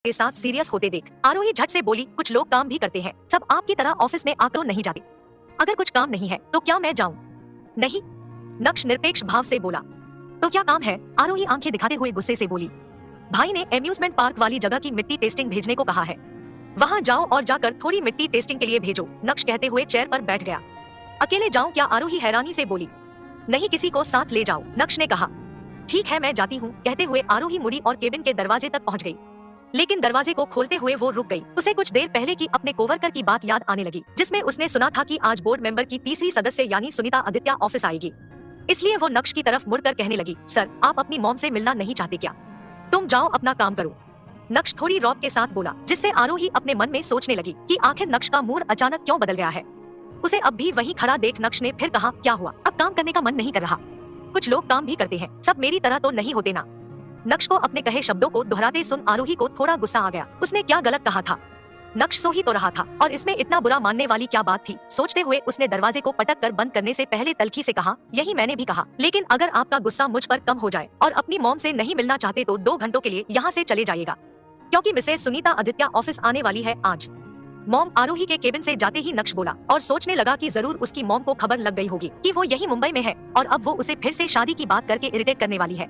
के साथ सीरियस होते देख आरोही झट से बोली, कुछ लोग काम भी करते हैं, सब आपकी तरह ऑफिस में आकर नहीं जाते। अगर कुछ काम नहीं है तो क्या मैं जाऊं? नहीं, नक्श निरपेक्ष भाव से बोला। तो क्या काम है? आरोही आंखें दिखाते हुए गुस्से से बोली। भाई ने एम्यूजमेंट पार्क वाली जगह की मिट्टी टेस्टिंग भेजने को कहा है, वहाँ जाओ और जाकर थोड़ी मिट्टी टेस्टिंग के लिए भेजो। नक्श कहते हुए चेयर पर बैठ गया। अकेले जाऊं क्या? आरोही हैरानी से बोली। नहीं, किसी को साथ ले जाओ, नक्श ने कहा। ठीक है, मैं जाती हूँ, कहते हुए आरोही मुड़ी और केबिन के दरवाजे तक पहुँच गई। लेकिन दरवाजे को खोलते हुए वो रुक गई। उसे कुछ देर पहले की अपने कोवर्कर की बात याद आने लगी, जिसमें उसने सुना था कि आज बोर्ड मेंबर की तीसरी सदस्य यानी सुनीता आदित्य ऑफिस आएगी। इसलिए वो नक्श की तरफ मुड़कर कहने लगी, सर, आप अपनी मॉम से मिलना नहीं चाहते क्या? तुम जाओ, अपना काम करो। नक्श थोड़ी रौब के साथ बोला, जिससे आरोही अपने मन में सोचने लगी कि आखिर नक्श का मूड अचानक क्यों बदल गया है। उसे अब भी वहीं खड़ा देख नक्श ने फिर कहा, क्या हुआ? अब काम करने का मन नहीं कर रहा? कुछ लोग काम भी करते हैं, सब मेरी तरह तो नहीं होते ना। नक्श को अपने कहे शब्दों को दोहराते सुन आरोही को थोड़ा गुस्सा आ गया। उसने क्या गलत कहा था? नक्श सो ही तो रहा था और इसमें इतना बुरा मानने वाली क्या बात थी? सोचते हुए उसने दरवाजे को पटक कर बंद करने से पहले तल्खी से कहा, यही मैंने भी कहा, लेकिन अगर आपका गुस्सा मुझ पर कम हो जाए और अपनी मॉम से नहीं मिलना चाहते तो 2 घंटों के लिए यहाँ से चले जाइएगा, क्योंकि मिसेस सुनीता आदित्य ऑफिस आने वाली है आज। मॉम? आरोही के केबिन से जाते ही नक्श बोला और सोचने लगा कि जरूर उसकी मॉम को खबर लग गई होगी कि वो यही मुंबई में है और अब वो उसे फिर से शादी की बात करके इरिटेट करने वाली है।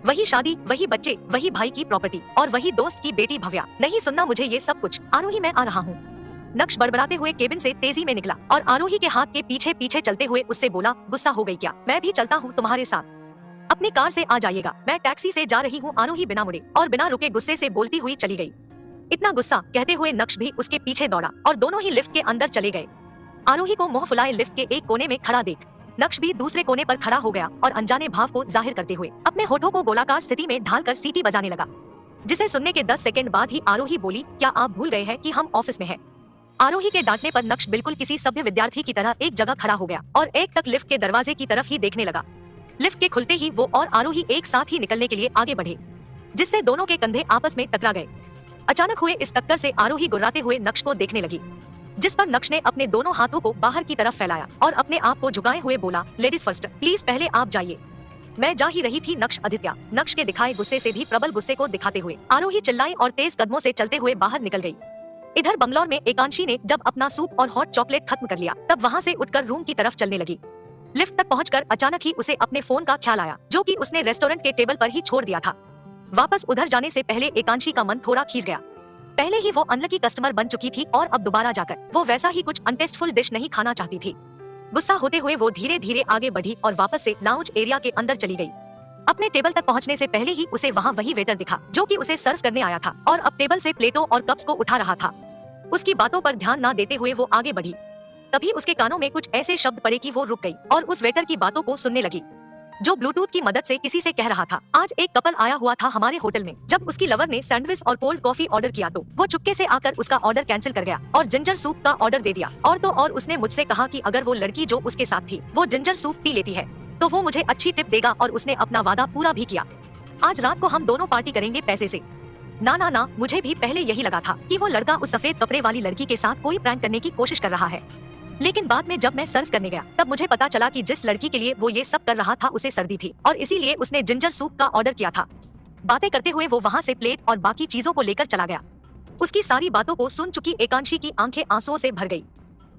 वही शादी, वही बच्चे, वही भाई की प्रॉपर्टी और वही दोस्त की बेटी भव्या। नहीं सुनना मुझे ये सब कुछ, आरोही मैं आ रहा हूँ। नक्श बड़बड़ाते हुए केबिन से तेजी में निकला और आरोही के हाथ के पीछे पीछे चलते हुए उससे बोला, गुस्सा हो गई क्या? मैं भी चलता हूँ तुम्हारे साथ, अपनी कार से आ जाइएगा, मैं टैक्सी से जा रही हूँ। आरोही बिना मुड़े और बिना रुके गुस्से से बोलती हुई चली गई। इतना गुस्सा, कहते हुए नक्श भी उसके पीछे दौड़ा और दोनों ही लिफ्ट के अंदर चले गए। आरोही को मुंह फुलाए लिफ्ट के एक कोने में खड़ा देख नक्श भी दूसरे कोने पर खड़ा हो गया और अनजाने भाव को जाहिर करते हुए अपने होठों को गोलाकार स्थिति में ढालकर सीटी बजाने लगा, जिसे सुनने के 10 सेकंड बाद ही आरोही बोली, क्या आप भूल गए हैं कि हम ऑफिस में हैं? आरोही के डांटने पर नक्श बिल्कुल किसी सभ्य विद्यार्थी की तरह एक जगह खड़ा हो गया और एक टक लिफ्ट के दरवाजे की तरफ ही देखने लगा। लिफ्ट के खुलते ही वो और आरोही एक साथ ही निकलने के लिए आगे बढ़े, जिससे दोनों के कंधे आपस में टकरा गए। अचानक हुए इस टक्कर से आरोही गुर्राते हुए नक्श को देखने लगी, जिस पर नक्श ने अपने दोनों हाथों को बाहर की तरफ फैलाया और अपने आप को झुकाए हुए बोला, लेडीज फर्स्ट, प्लीज पहले आप जाइए। मैं जा ही रही थी नक्श आदित्य। नक्श के दिखाए गुस्से से भी प्रबल गुस्से को दिखाते हुए आरोही चिल्लाई और तेज कदमों से चलते हुए बाहर निकल गई। इधर बंगलौर में एकांशी ने जब अपना सूप और हॉट चॉकलेट खत्म कर लिया तब वहाँ से उठकर रूम की तरफ चलने लगी। लिफ्ट तक पहुंचकर अचानक ही उसे अपने फोन का ख्याल आया, जो कि उसने रेस्टोरेंट के टेबल पर ही छोड़ दिया था। वापस उधर जाने से पहले एकांशी का मन थोड़ा खींच गया। पहले ही वो अनलकी कस्टमर बन चुकी थी और अब दोबारा जाकर वो वैसा ही कुछ अनटेस्टफुल डिश नहीं खाना चाहती थी। गुस्सा होते हुए वो धीरे धीरे आगे बढ़ी और वापस से लाउंज एरिया के अंदर चली गई। अपने टेबल तक पहुंचने से पहले ही उसे वहाँ वही वेटर दिखा जो कि उसे सर्व करने आया था और अब टेबल से प्लेटों और कप्स को उठा रहा था। उसकी बातों पर ध्यान न देते हुए वो आगे बढ़ी। तभी उसके कानों में कुछ ऐसे शब्द पड़े कि वो रुक गई और उस वेटर की बातों को सुनने लगी, जो ब्लूटूथ की मदद से किसी से कह रहा था, आज एक कपल आया हुआ था हमारे होटल में। जब उसकी लवर ने सैंडविच और कोल्ड कॉफी ऑर्डर किया तो वो चुपके से आकर उसका ऑर्डर कैंसिल कर गया और जिंजर सूप का ऑर्डर दे दिया। और तो और उसने मुझसे कहा कि अगर वो लड़की जो उसके साथ थी वो जिंजर सूप पी लेती है तो वो मुझे अच्छी टिप देगा और उसने अपना वादा पूरा भी किया। आज रात को हम दोनों पार्टी करेंगे पैसे से। ना, मुझे भी पहले यही लगा था कि वो लड़का उस सफेद कपड़े वाली लड़की के साथ कोई प्रैंक करने की कोशिश कर रहा है, लेकिन बाद में जब मैं सर्व करने गया तब मुझे पता चला कि जिस लड़की के लिए वो ये सब कर रहा था उसे सर्दी थी और इसीलिए उसने जिंजर सूप का ऑर्डर किया था। बातें करते हुए वो वहाँ से प्लेट और बाकी चीजों को लेकर चला गया। उसकी सारी बातों को सुन चुकी एकांशी की आंखें आंसुओं से भर गई।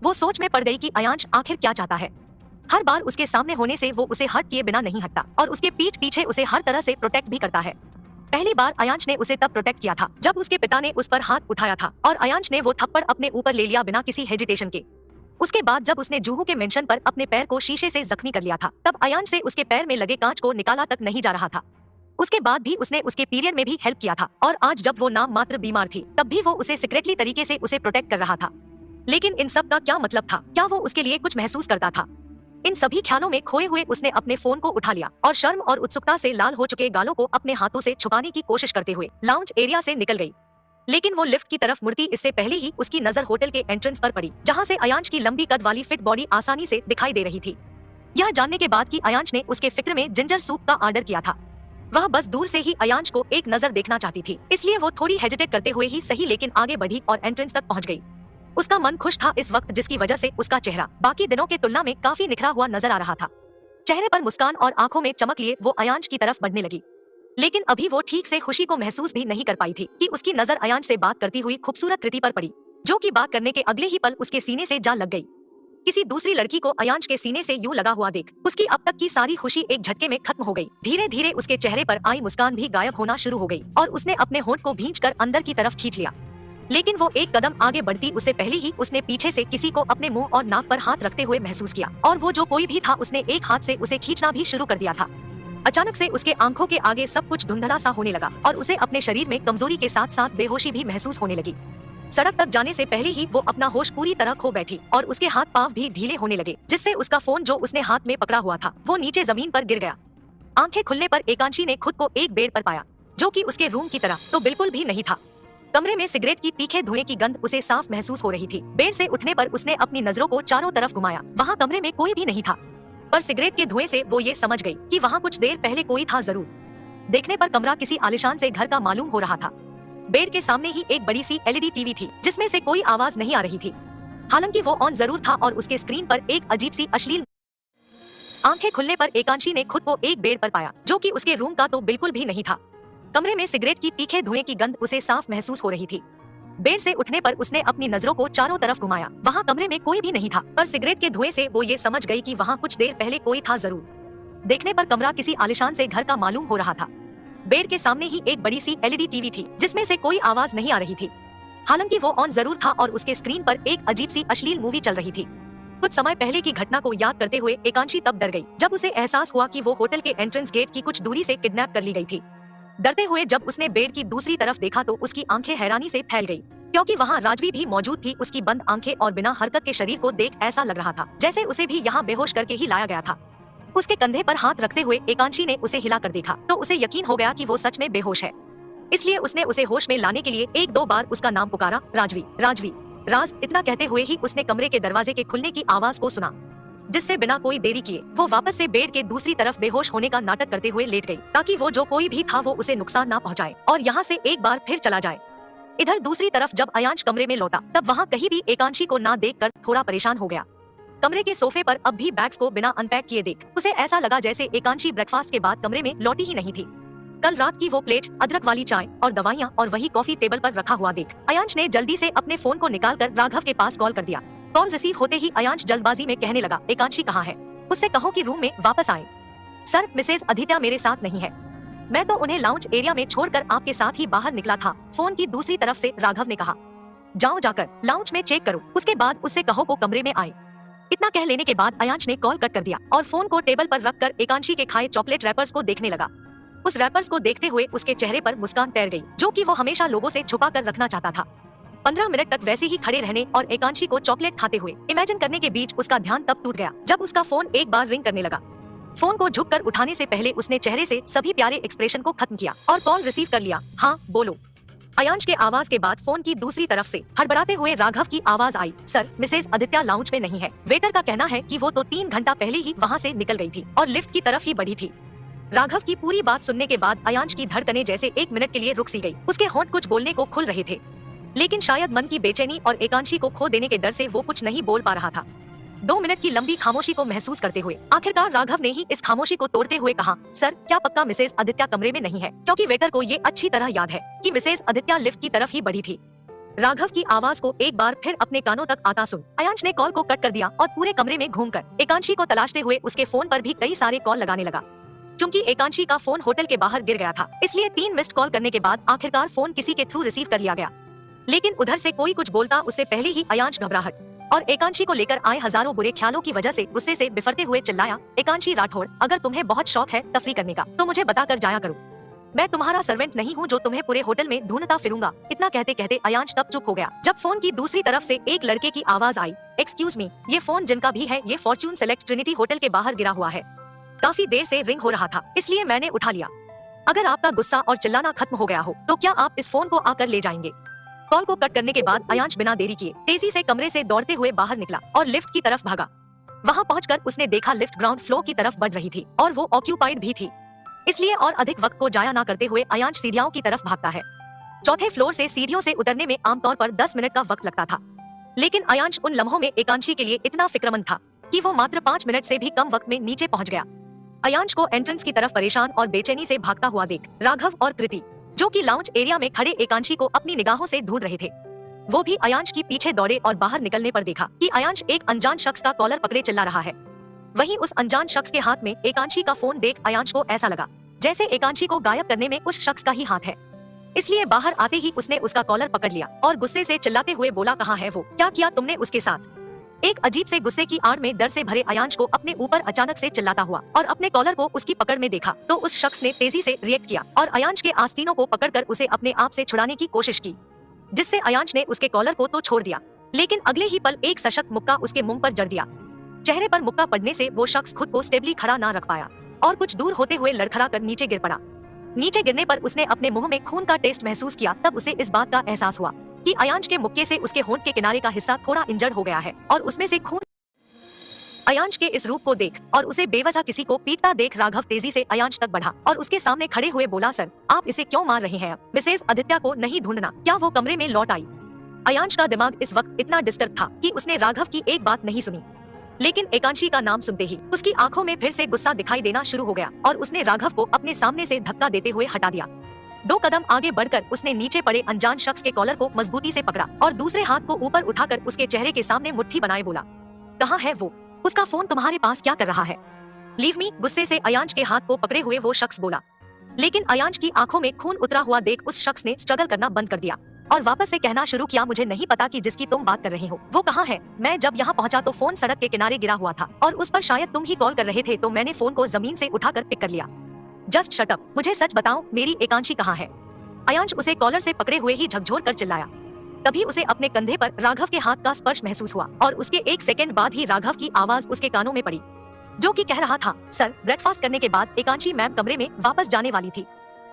वो सोच में पड़ गई कि अयांश आखिर क्या चाहता है। हर बार उसके सामने होने से वो उसे हर्ट किए बिना नहीं हटता और उसके पीठ पीछे उसे हर तरह से प्रोटेक्ट भी करता है। पहली बार अयांश ने उसे तब प्रोटेक्ट किया था जब उसके पिता ने उस पर हाथ उठाया था और अयांश ने वो थप्पड़ अपने ऊपर ले लिया बिना किसी हेजिटेशन के। उसके बाद जब उसने जूहू के मेंशन पर अपने पैर को शीशे से जख्मी कर लिया था तब अयांश से उसके पैर में लगे कांच को निकाला तक नहीं जा रहा था। उसके बाद भी उसने उसके पीरियड में भी हेल्प किया था और आज जब वो नाम मात्र बीमार थी तब भी वो उसे सीक्रेटली तरीके से उसे प्रोटेक्ट कर रहा था। लेकिन इन सब का क्या मतलब था? क्या वो उसके लिए कुछ महसूस करता था? इन सभी ख्यालों में खोए हुए उसने अपने फोन को उठा लिया और शर्म और उत्सुकता से लाल हो चुके गालों को अपने हाथों से छुपाने की कोशिश करते हुए लाउंज एरिया से निकल गई। लेकिन वो लिफ्ट की तरफ मुड़ती इससे पहले ही उसकी नजर होटल के एंट्रेंस पर पड़ी, जहां से अयांश की लंबी कद वाली फिट बॉडी आसानी से दिखाई दे रही थी। यह जानने के बाद कि अयांश ने उसके फिक्र में जिंजर सूप का ऑर्डर किया था, वह बस दूर से ही अयांश को एक नजर देखना चाहती थी, इसलिए वो थोड़ी हेजिटेट करते हुए ही सही लेकिन आगे बढ़ी और एंट्रेंस तक पहुंच गई। उसका मन खुश था इस वक्त, जिसकी वजह से उसका चेहरा बाकी दिनों के तुलना में काफी निखरा हुआ नजर आ रहा था। चेहरे पर मुस्कान और आंखों में चमक लिए वो अयांश की तरफ बढ़ने लगी। लेकिन अभी वो ठीक से खुशी को महसूस भी नहीं कर पाई थी कि उसकी नजर अयांश से बात करती हुई खूबसूरत कृति पर पड़ी, जो कि बात करने के अगले ही पल उसके सीने से जा लग गई। किसी दूसरी लड़की को अयांश के सीने से यूं लगा हुआ देख उसकी अब तक की सारी खुशी एक झटके में खत्म हो गई। धीरे धीरे उसके चेहरे पर आई मुस्कान भी गायब होना शुरू हो गई और उसने अपने होंठ को भींचकर अंदर की तरफ खींच लिया। लेकिन वो एक कदम आगे बढ़ती उससे पहले ही उसने पीछे से किसी को अपने मुंह और नाक पर हाथ रखते हुए महसूस किया, और वो जो कोई भी था उसने एक हाथ से उसे खींचना भी शुरू कर दिया था। अचानक से उसके आंखों के आगे सब कुछ धुंधला सा होने लगा और उसे अपने शरीर में कमजोरी के साथ साथ बेहोशी भी महसूस होने लगी। सड़क तक जाने से पहले ही वो अपना होश पूरी तरह खो बैठी और उसके हाथ पांव भी ढीले होने लगे, जिससे उसका फोन जो उसने हाथ में पकड़ा हुआ था वो नीचे जमीन पर गिर गया। आंखें खुलने पर एकांशी ने खुद को एक बेड पर पाया, जो कि उसके रूम की तरह तो बिल्कुल भी नहीं था। कमरे में सिगरेट की तीखे धुएं की गंध उसे साफ महसूस हो रही थी। बेड से उठने पर उसने अपनी नजरों को चारों तरफ घुमाया। वहाँ कमरे में कोई भी नहीं था, पर सिगरेट के धुएं से वो ये समझ गई कि वहाँ कुछ देर पहले कोई था जरूर। देखने पर कमरा किसी आलिशान से घर का मालूम हो रहा था। बेड के सामने ही एक बड़ी सी एलईडी टीवी थी, जिसमें से कोई आवाज नहीं आ रही थी। हालांकि वो ऑन जरूर था और उसके स्क्रीन पर एक अजीब सी अश्लील। आंखें खुलने पर एकांशी ने खुद को एक बेड पर पाया, जो कि उसके रूम का तो बिल्कुल भी नहीं था। कमरे में सिगरेट की तीखे धुएं की गंध उसे साफ महसूस हो रही थी। बेड से उठने पर उसने अपनी नजरों को चारों तरफ घुमाया। वहाँ कमरे में कोई भी नहीं था, पर सिगरेट के धुएं से वो ये समझ गई कि वहाँ कुछ देर पहले कोई था जरूर। देखने पर कमरा किसी आलिशान से घर का मालूम हो रहा था। बेड के सामने ही एक बड़ी सी एलईडी टीवी थी, जिसमें से कोई आवाज नहीं आ रही थी। हालांकि वो ऑन जरूर था और उसके स्क्रीन पर एक अजीब सी अश्लील मूवी चल रही थी। कुछ समय पहले की घटना को याद करते हुए एकांशी तब डर गई जब उसे एहसास हुआ कि वो होटल के एंट्रेंस गेट की कुछ दूरी से किडनैप कर ली गई थी। डरते हुए जब उसने बेड की दूसरी तरफ देखा तो उसकी आंखें हैरानी से फैल गई, क्योंकि वहाँ राजवी भी मौजूद थी। उसकी बंद आंखें और बिना हरकत के शरीर को देख ऐसा लग रहा था जैसे उसे भी यहाँ बेहोश करके ही लाया गया था। उसके कंधे पर हाथ रखते हुए एकांशी ने उसे हिला कर देखा तो उसे यकीन हो गया कि वो सच में बेहोश है। इसलिए उसने उसे होश में लाने के लिए एक दो बार उसका नाम पुकारा, राजवी, राजवी, राज। इतना कहते हुए ही उसने कमरे के दरवाजे के खुलने की आवाज को सुना, जिससे बिना कोई देरी किए वो वापस से बेड के दूसरी तरफ बेहोश होने का नाटक करते हुए लेट गई, ताकि वो जो कोई भी था वो उसे नुकसान ना पहुंचाए और यहाँ से एक बार फिर चला जाए। इधर दूसरी तरफ जब अयांश कमरे में लौटा तब वहाँ कहीं भी एकांशी को ना देखकर थोड़ा परेशान हो गया। कमरे के सोफे पर अब भी बैग्स को बिना अनपैक किए देख उसे ऐसा लगा जैसे एकांशी ब्रेकफास्ट के बाद कमरे में लौटी ही नहीं थी। कल रात की वो प्लेट, अदरक वाली चाय और दवाइयाँ और वही कॉफी टेबल पर रखा हुआ देख अयांश ने जल्दी से अपने फोन को निकालकर राघव के पास कॉल कर दिया। कॉल रिसीव होते ही अयांश जल्दबाजी में कहने लगा, एकांशी कहाँ है? उससे कहो कि रूम में वापस आए। सर, मिसेज आदित्य मेरे साथ नहीं है। मैं तो उन्हें लाउंज एरिया में छोड़कर आपके साथ ही बाहर निकला था। फोन की दूसरी तरफ से राघव ने कहा, जाओ जाकर लाउंज में चेक करो, उसके बाद उससे कहो वो कमरे में आए। इतना कह लेने के बाद अयांश ने कॉल कट कर दिया और फोन को टेबल पर रखकर एकांशी के खाए चॉकलेट रैपर्स को देखने लगा। उस रैपर्स को देखते हुए उसके चेहरे पर मुस्कान तैर गई, जो कि वो हमेशा लोगों से छुपा कर रखना चाहता था। 15 मिनट तक वैसे ही खड़े रहने और एकांशी को चॉकलेट खाते हुए इमेजिन करने के बीच उसका ध्यान तब टूट गया जब उसका फोन एक बार रिंग करने लगा। फोन को झुककर उठाने से पहले उसने चेहरे से सभी प्यारे एक्सप्रेशन को खत्म किया और कॉल रिसीव कर लिया। हाँ बोलो। अयांश के आवाज के बाद फोन की दूसरी तरफ से हड़बड़ाते हुए राघव की आवाज आई, सर, मिसेज आदित्य लाउंज में नहीं है। वेटर का कहना है कि वो तो 3 घंटा पहले ही वहाँ से निकल गई थी और लिफ्ट की तरफ ही बढ़ी थी। राघव की पूरी बात सुनने के बाद अयांश की धड़कनें जैसे 1 मिनट के लिए रुक सी गई। उसके होंठ कुछ बोलने को खुल रहे थे, लेकिन शायद मन की बेचैनी और एकांशी को खो देने के डर से वो कुछ नहीं बोल पा रहा था। 2 मिनट की लंबी खामोशी को महसूस करते हुए आखिरकार राघव ने ही इस खामोशी को तोड़ते हुए कहा, सर, क्या पक्का मिसेज आदित्य कमरे में नहीं है? क्योंकि वेटर को ये अच्छी तरह याद है कि मिसेज आदित्य लिफ्ट की तरफ ही बढ़ी थी। राघव की आवाज को एक बार फिर अपने कानों तक आता सुन अयांश ने कॉल को कट कर दिया और पूरे कमरे में घूमकर एकांशी को तलाशते हुए उसके फोन पर भी कई सारे कॉल लगाने लगा। चूंकि एकांशी का फोन होटल के बाहर गिर गया था, इसलिए 3 मिस्ड कॉल करने के बाद आखिरकार फोन किसी के थ्रू रिसीव कर लिया गया। लेकिन उधर से कोई कुछ बोलता उससे पहले ही अयांश घबराहट और एकांशी को लेकर आए हजारों बुरे ख्यालों की वजह से गुस्से से बिफरते हुए चिल्लाया, एकांशी राठौड़, अगर तुम्हें बहुत शौक है तफरी करने का तो मुझे बताकर जाया करो। मैं तुम्हारा सर्वेंट नहीं हूँ जो तुम्हें पूरे होटल में ढूंढता फिरूंगा। इतना कहते कहते अयांश तब चुप हो गया जब फोन की दूसरी तरफ से एक लड़के की आवाज आई, एक्सक्यूज मी, ये फोन जिनका भी है ये फॉर्च्यून सेलेक्ट ट्रिनिटी होटल के बाहर गिरा हुआ है। काफी देर से रिंग हो रहा था, इसलिए मैंने उठा लिया। अगर आपका गुस्सा और चिल्लाना खत्म हो गया हो तो क्या आप इस फोन को आकर ले जाएंगे? कॉल को कट करने के बाद अयांश बिना देरी किए तेजी से कमरे से दौड़ते हुए बाहर निकला और लिफ्ट की तरफ भागा। वहां पहुंचकर उसने देखा लिफ्ट ग्राउंड फ्लोर की तरफ बढ़ रही थी और वो ऑक्यूपाइड भी थी, इसलिए और अधिक वक्त को जाया न करते हुए अयांश सीढ़ियों की तरफ भागता है। चौथे फ्लोर से सीढ़ियों से उतरने में आमतौर पर 10 मिनट का वक्त लगता था, लेकिन अयांश उन लम्हों में एकांशी के लिए इतना फिक्रमंद था कि वो मात्र 5 मिनट से भी कम वक्त में नीचे पहुंच गया। अयांश को एंट्रेंस की तरफ परेशान और बेचैनी से भागता हुआ देख राघव और कृति, जो कि लाउंज एरिया में खड़े एकांशी को अपनी निगाहों से ढूंढ रहे थे, वो भी अयांश की पीछे दौड़े और बाहर निकलने पर देखा कि अयांश एक अनजान शख्स का कॉलर पकड़े चिल्ला रहा है। वहीं उस अनजान शख्स के हाथ में एकांशी का फोन देख अयांश को ऐसा लगा जैसे एकांशी को गायब करने में उस शख्स का ही हाथ है। इसलिए बाहर आते ही उसने उसका कॉलर पकड़ लिया और गुस्से से चिल्लाते हुए बोला, कहाँ है वो, क्या किया तुमने उसके साथ? एक अजीब से गुस्से की आड़ में डर से भरे अयांश को अपने ऊपर अचानक से चिल्लाता हुआ और अपने कॉलर को उसकी पकड़ में देखा तो उस शख्स ने तेजी से रिएक्ट किया और अयांश के आस्तीनों को पकड़कर उसे अपने आप से छुड़ाने की कोशिश की, जिससे अयांश ने उसके कॉलर को तो छोड़ दिया, लेकिन अगले ही पल एक सशक्त मुक्का उसके मुंह पर जड़ दिया। चेहरे पर मुक्का पड़ने से वो शख्स खुद को स्टेबली खड़ा ना रख पाया और कुछ दूर होते हुए लड़खड़ा कर नीचे गिर पड़ा। नीचे गिरने पर उसने अपने मुंह में खून का टेस्ट महसूस किया। तब उसे इस बात का एहसास हुआ कि अयांश के मुक्के से उसके होंठ के किनारे का हिस्सा थोड़ा इंजर्ड हो गया है और उसमें से खून। अयांश के इस रूप को देख और उसे बेवजह किसी को पीटता देख राघव तेजी से अयांश तक बढ़ा और उसके सामने खड़े हुए बोला, सर आप इसे क्यों मार रहे हैं? मिसेज आदित्य को नहीं ढूंढना? क्या वो कमरे में लौट आई? अयांश का दिमाग इस वक्त इतना डिस्टर्ब था कि उसने राघव की एक बात नहीं सुनी, लेकिन एकांशी का नाम सुनते ही उसकी आंखों में फिर से गुस्सा दिखाई देना शुरू हो गया और उसने राघव को अपने सामने से धक्का देते हुए हटा दिया। 2 कदम आगे बढ़कर उसने नीचे पड़े अनजान शख्स के कॉलर को मजबूती से पकड़ा और दूसरे हाथ को ऊपर उठाकर उसके चेहरे के सामने मुट्ठी बनाए बोला, कहाँ है वो? उसका फोन तुम्हारे पास क्या कर रहा है? लीव मी, गुस्से से अयांश के हाथ को पकड़े हुए वो शख्स बोला, लेकिन अयांश की आंखों में खून उतरा हुआ देख उस शख्स ने स्ट्रगल करना बंद कर दिया और वापस से कहना शुरू किया, मुझे नहीं पता कि जिसकी तुम बात कर रहे हो वो कहाँ है। मैं जब यहाँ पहुँचा तो फोन सड़क के किनारे गिरा हुआ था और उस पर शायद तुम ही कॉल कर रहे थे, तो मैंने फोन को जमीन से उठाकर पिक कर लिया। जस्ट शट अप, मुझे सच बताओ, मेरी एकांशी कहाँ है? अयांश उसे कॉलर से पकड़े हुए ही झकझोर कर चिल्लाया। तभी उसे अपने कंधे पर राघव के हाथ का स्पर्श महसूस हुआ और उसके 1 सेकंड बाद ही राघव की आवाज उसके कानों में पड़ी, जो कि कह रहा था, सर ब्रेकफास्ट करने के बाद एकांशी मैम कमरे में वापस जाने वाली थी।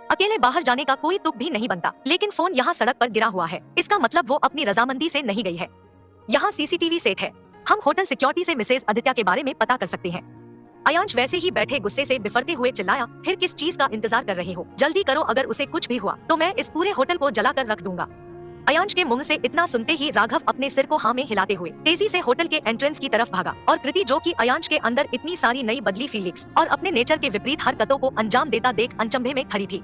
अकेले बाहर जाने का कोई तुक भी नहीं बनता, लेकिन फोन यहाँ सड़क पर गिरा हुआ है, इसका मतलब वो अपनी रजामंदी से नहीं गई है। यहाँ सीसीटीवी सेट है, हम होटल सिक्योरिटी से मिसेज आदित्य के बारे में पता कर सकते हैं। अयांश वैसे ही बैठे गुस्से से बिफरते हुए चिल्लाया, फिर किस चीज का इंतजार कर रहे हो? जल्दी करो, अगर उसे कुछ भी हुआ तो मैं इस पूरे होटल को जला कर रख दूंगा। अयांश के मुंह से इतना सुनते ही राघव अपने सिर को हाँ में हिलाते हुए तेजी से होटल के एंट्रेंस की तरफ भागा और कृति, जो कि अयांश के अंदर इतनी सारी नई बदली फीलिंग्स और अपने नेचर के विपरीत हरकतों को अंजाम देता देख अचंभे में खड़ी थी।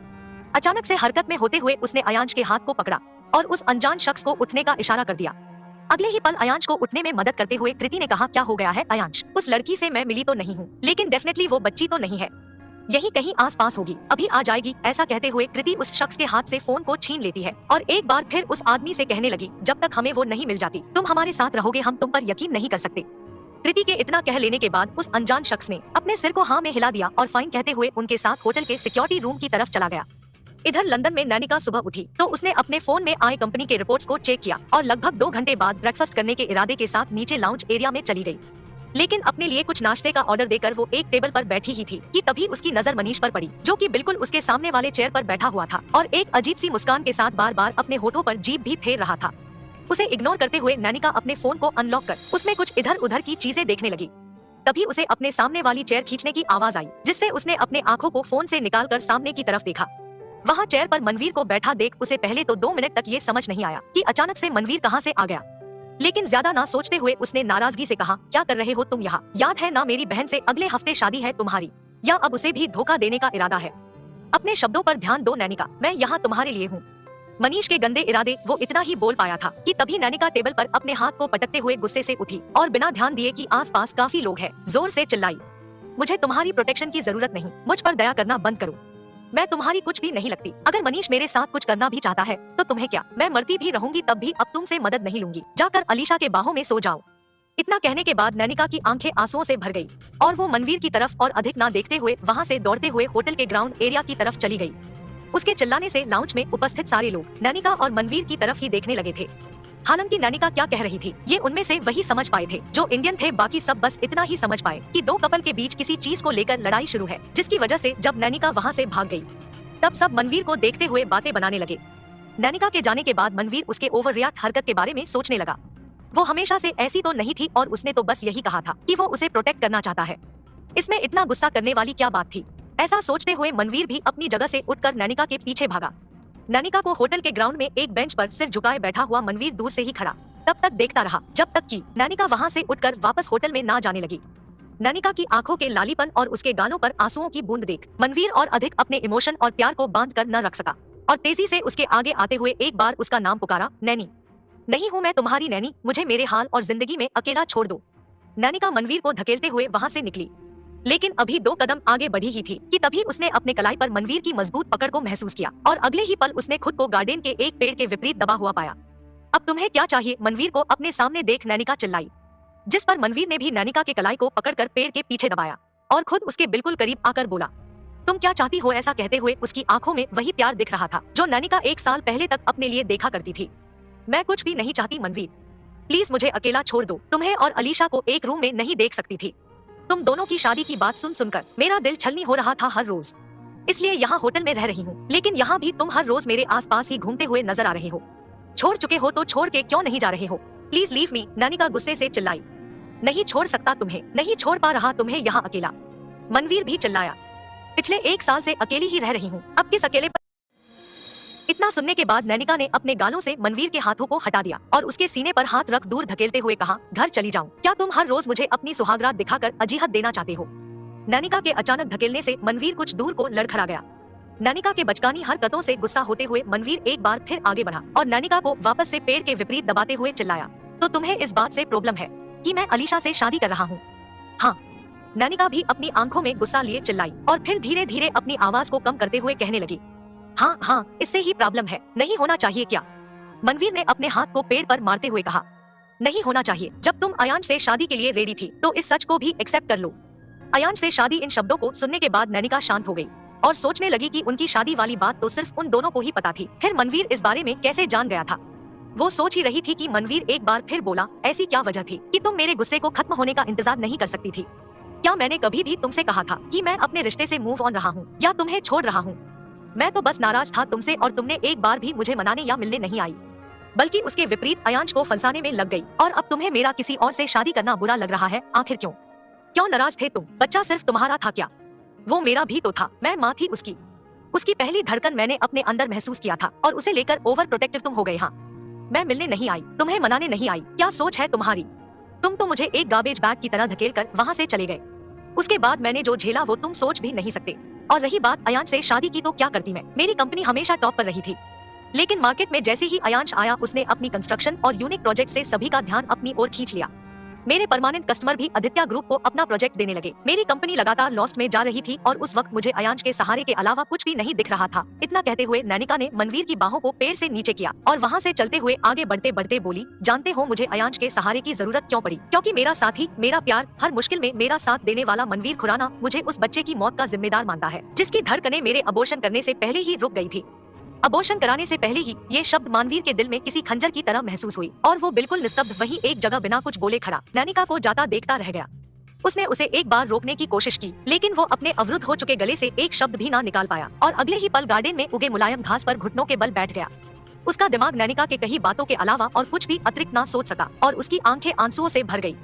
अचानक से हरकत में होते हुए उसने अयांश के हाथ को पकड़ा और उस अनजान शख्स को उठने का इशारा कर दिया। अगले ही पल अयांश को उठने में मदद करते हुए कृति ने कहा, क्या हो गया है अयांश? उस लड़की से मैं मिली तो नहीं हूँ, लेकिन डेफिनेटली वो बच्ची तो नहीं है, यही कहीं आसपास होगी, अभी आ जाएगी। ऐसा कहते हुए कृति उस शख्स के हाथ से फोन को छीन लेती है और एक बार फिर उस आदमी से कहने लगी, जब तक हमें वो नहीं मिल जाती तुम हमारे साथ रहोगे, हम तुम पर यकीन नहीं कर सकते। कृति के इतना कह लेने के बाद उस अनजान शख्स ने अपने सिर को हाँ में हिला दिया और फाइन कहते हुए उनके साथ होटल के सिक्योरिटी रूम की तरफ चला गया। इधर लंदन में नैनिका सुबह उठी तो उसने अपने फोन में आए कंपनी के रिपोर्ट्स को चेक किया और लगभग 2 घंटे बाद ब्रेकफास्ट करने के इरादे के साथ नीचे लाउंज एरिया में चली गई। लेकिन अपने लिए कुछ नाश्ते का ऑर्डर देकर वो एक टेबल पर बैठी ही थी कि तभी उसकी नजर मनीष पर पड़ी, जो कि बिल्कुल उसके सामने वाले चेयर पर बैठा हुआ था और एक अजीब सी मुस्कान के साथ बार बार अपने होठों पर जीभ भी फेर रहा था। उसे इग्नोर करते हुए नैनिका अपने फोन को अनलॉक कर उसमें कुछ इधर उधर की चीजें देखने लगी। तभी उसे अपने सामने वाली चेयर खींचने की आवाज आई, जिससे उसने अपने आंखों को फोन से निकालकर सामने की तरफ देखा। वहाँ चेयर पर मनवीर को बैठा देख उसे पहले तो 2 मिनट तक ये समझ नहीं आया कि अचानक से मनवीर कहाँ से आ गया, लेकिन ज्यादा ना सोचते हुए उसने नाराजगी से कहा, क्या कर रहे हो तुम यहाँ? याद है ना मेरी बहन से अगले हफ्ते शादी है तुम्हारी, या अब उसे भी धोखा देने का इरादा है? अपने शब्दों पर ध्यान दो नैनिका, मैं यहाँ तुम्हारे लिए हूँ। मनीष के गंदे इरादे वो इतना ही बोल पाया था कि तभी नैनिका टेबल पर अपने हाथ को पटकते हुए गुस्से से उठी और बिना ध्यान दिए कि आसपास काफी लोग हैं, जोर से चिल्लाई, मुझे तुम्हारी प्रोटेक्शन की जरूरत नहीं, मुझ पर दया करना बंद करो, मैं तुम्हारी कुछ भी नहीं लगती। अगर मनीष मेरे साथ कुछ करना भी चाहता है तो तुम्हें क्या, मैं मरती भी रहूंगी तब भी अब तुमसे मदद नहीं लूंगी, जाकर अलीशा के बाहों में सो जाओ। इतना कहने के बाद नैनिका की आंखें आंसुओं से भर गई और वो मनवीर की तरफ और अधिक ना देखते हुए वहाँ से दौड़ते हुए होटल के ग्राउंड एरिया की तरफ चली गई। उसके चिल्लाने से लाउंज में उपस्थित सारे लोग नैनिका और मनवीर की तरफ ही देखने लगे थे। हालांकि नैनिका क्या कह रही थी ये उनमें से वही समझ पाए थे जो इंडियन थे, बाकी सब बस इतना ही समझ पाए कि 2 कपल के बीच किसी चीज को लेकर लड़ाई शुरू है, जिसकी वजह से जब नैनिका वहाँ से भाग गई तब सब मनवीर को देखते हुए बातें बनाने लगे। नैनिका के जाने के बाद मनवीर उसके ओवर रिएक्ट हरकत के बारे में सोचने लगा। वो हमेशा से ऐसी तो नहीं थी और उसने तो बस यही कहा था कि वो उसे प्रोटेक्ट करना चाहता है, इसमें इतना गुस्सा करने वाली क्या बात थी? ऐसा सोचते हुए मनवीर भी अपनी जगह से उठकर नैनिका के पीछे भागा। नैनिका को होटल के ग्राउंड में एक बेंच पर सिर झुकाए बैठा हुआ मनवीर दूर से ही खड़ा तब तक देखता रहा जब तक कि नैनिका वहाँ से उठकर वापस होटल में ना जाने लगी। नैनिका की आंखों के लालीपन और उसके गालों पर आंसुओं की बूंद देख मनवीर और अधिक अपने इमोशन और प्यार को बांध कर न रख सका और तेजी से उसके आगे आते हुए एक बार उसका नाम पुकारा, नैनी। नहीं हूँ मैं तुम्हारी नैनी, मुझे मेरे हाल और जिंदगी में अकेला छोड़ दो। नैनिका मनवीर को धकेलते हुए वहाँ से निकली, लेकिन अभी 2 कदम आगे बढ़ी ही थी कि तभी उसने अपने कलाई पर मनवीर की मजबूत पकड़ को महसूस किया और अगले ही पल उसने खुद को गार्डन के एक पेड़ के विपरीत दबा हुआ पाया। अब तुम्हें क्या चाहिए? मनवीर को अपने सामने देख नैनिका चिल्लाई, जिस पर मनवीर ने भी नैनिका के कलाई को पकड़कर पेड़ के पीछे दबाया और खुद उसके बिल्कुल करीब आकर बोला, तुम क्या चाहती हो? ऐसा कहते हुए उसकी आंखों में वही प्यार दिख रहा था जो नैनिका 1 साल पहले तक अपने लिए देखा करती थी। मैं कुछ भी नहीं चाहती मनवीर, प्लीज मुझे अकेला छोड़ दो। तुम्हें और अलीशा को एक रूम में नहीं देख सकती थी। तुम दोनों की शादी की बात सुन सुनकर मेरा दिल छलनी हो रहा था हर रोज, इसलिए यहाँ होटल में रह रही हूँ, लेकिन यहाँ भी तुम हर रोज मेरे आसपास ही घूमते हुए नजर आ रहे हो। छोड़ चुके हो तो छोड़ के क्यों नहीं जा रहे हो? प्लीज लीव मी, नैनिका गुस्से से चिल्लाई। नहीं छोड़ सकता तुम्हें, नहीं छोड़ पा रहा तुम्हें यहाँ अकेला, मनवीर भी चिल्लाया। पिछले 1 साल से अकेली ही रह रही हूँ, अब किस अकेले पर? इतना सुनने के बाद नैनिका ने अपने गालों से मनवीर के हाथों को हटा दिया और उसके सीने पर हाथ रख दूर धकेलते हुए कहा, घर चली जाऊं? क्या तुम हर रोज मुझे अपनी सुहागरात दिखाकर अजीहत देना चाहते हो? नैनिका के अचानक धकेलने से मनवीर कुछ दूर को लड़खड़ा गया। नैनिका के बचकानी हरकतों से गुस्सा होते हुए मनवीर एक बार फिर आगे बढ़ा और नैनिका को वापस से पेड़ के विपरीत दबाते हुए चिल्लाया, तो तुम्हें इस बात से प्रॉब्लम है कि मैं अलीशा से शादी कर रहा हूँ? हाँ। नैनिका भी अपनी आंखों में गुस्सा लिए चिल्लाई और फिर धीरे धीरे अपनी आवाज को कम करते हुए कहने लगी, हाँ हाँ, इससे ही प्रॉब्लम है, नहीं होना चाहिए क्या? मनवीर ने अपने हाथ को पेड़ पर मारते हुए कहा, नहीं होना चाहिए। जब तुम अयांश से शादी के लिए रेडी थी तो इस सच को भी एक्सेप्ट कर लो। अयांश से शादी, इन शब्दों को सुनने के बाद नैनिका शांत हो गई और सोचने लगी कि उनकी शादी वाली बात तो सिर्फ उन दोनों को ही पता थी, फिर मनवीर इस बारे में कैसे जान गया था? वो सोच ही रही थी कि मनवीर एक बार फिर बोला, ऐसी क्या वजह थी कि तुम मेरे गुस्से को खत्म होने का इंतजार नहीं कर सकती थी? क्या मैंने कभी भी तुमसे कहा था कि मैं अपने रिश्ते से मूव ऑन रहा हूँ या तुम्हें छोड़ रहा हूँ? मैं तो बस नाराज था तुमसे और तुमने एक बार भी मुझे मनाने या मिलने नहीं आई, बल्कि उसके विपरीत अयांश को फंसाने में लग गई और अब तुम्हें मेरा किसी और से शादी करना बुरा लग रहा है। आखिर क्यों? क्यों नाराज थे तुम? बच्चा सिर्फ तुम्हारा था क्या? वो मेरा भी तो था, मैं माँ थी उसकी। उसकी पहली धड़कन मैंने अपने अंदर महसूस किया था और उसे लेकर ओवर प्रोटेक्टिव तुम हो गए। हाँ, मैं मिलने नहीं आई, तुम्हें मनाने नहीं आई, क्या सोच है तुम्हारी? तुम तो मुझे एक गार्बेज बैग की तरह धकेल कर वहाँ से चले गए। उसके बाद मैंने जो झेला वो तुम सोच भी नहीं सकते। और रही बात अयांश से शादी की, तो क्या करती मैं? मेरी कंपनी हमेशा टॉप पर रही थी, लेकिन मार्केट में जैसे ही अयांश आया उसने अपनी कंस्ट्रक्शन और यूनिक प्रोजेक्ट से सभी का ध्यान अपनी ओर खींच लिया। मेरे परमानेंट कस्टमर भी आदित्य ग्रुप को अपना प्रोजेक्ट देने लगे। मेरी कंपनी लगातार लॉस में जा रही थी और उस वक्त मुझे अयांश के सहारे के अलावा कुछ भी नहीं दिख रहा था। इतना कहते हुए नैनिका ने मनवीर की बाहों को पेड़ से नीचे किया और वहाँ से चलते हुए आगे बढ़ते बढ़ते बोली, जानते हो मुझे अयांश के सहारे की जरूरत क्यों पड़ी? क्योंकि मेरा साथी, मेरा प्यार, हर मुश्किल में मेरा साथ देने वाला मनवीर खुराना मुझे उस बच्चे की मौत का जिम्मेदार मानता है, जिसकी धड़कनें मेरे अबॉर्शन करने से पहले ही रुक गई थी। अबॉर्शन कराने से पहले ही ये शब्द मानवीर के दिल में किसी खंजर की तरह महसूस हुई और वो बिल्कुल निस्तब्ध वहीं एक जगह बिना कुछ बोले खड़ा नैनिका को जाता देखता रह गया। उसने उसे एक बार रोकने की कोशिश की, लेकिन वो अपने अवरुद्ध हो चुके गले से एक शब्द भी ना निकाल पाया और अगले ही पल गार्डन में उगे मुलायम घास पर घुटनों के बल बैठ गया। उसका दिमाग नैनिका के कही बातों के अलावा और कुछ भी अतिरिक्त ना सोच सका और उसकी आंखें आंसुओं से भर गई।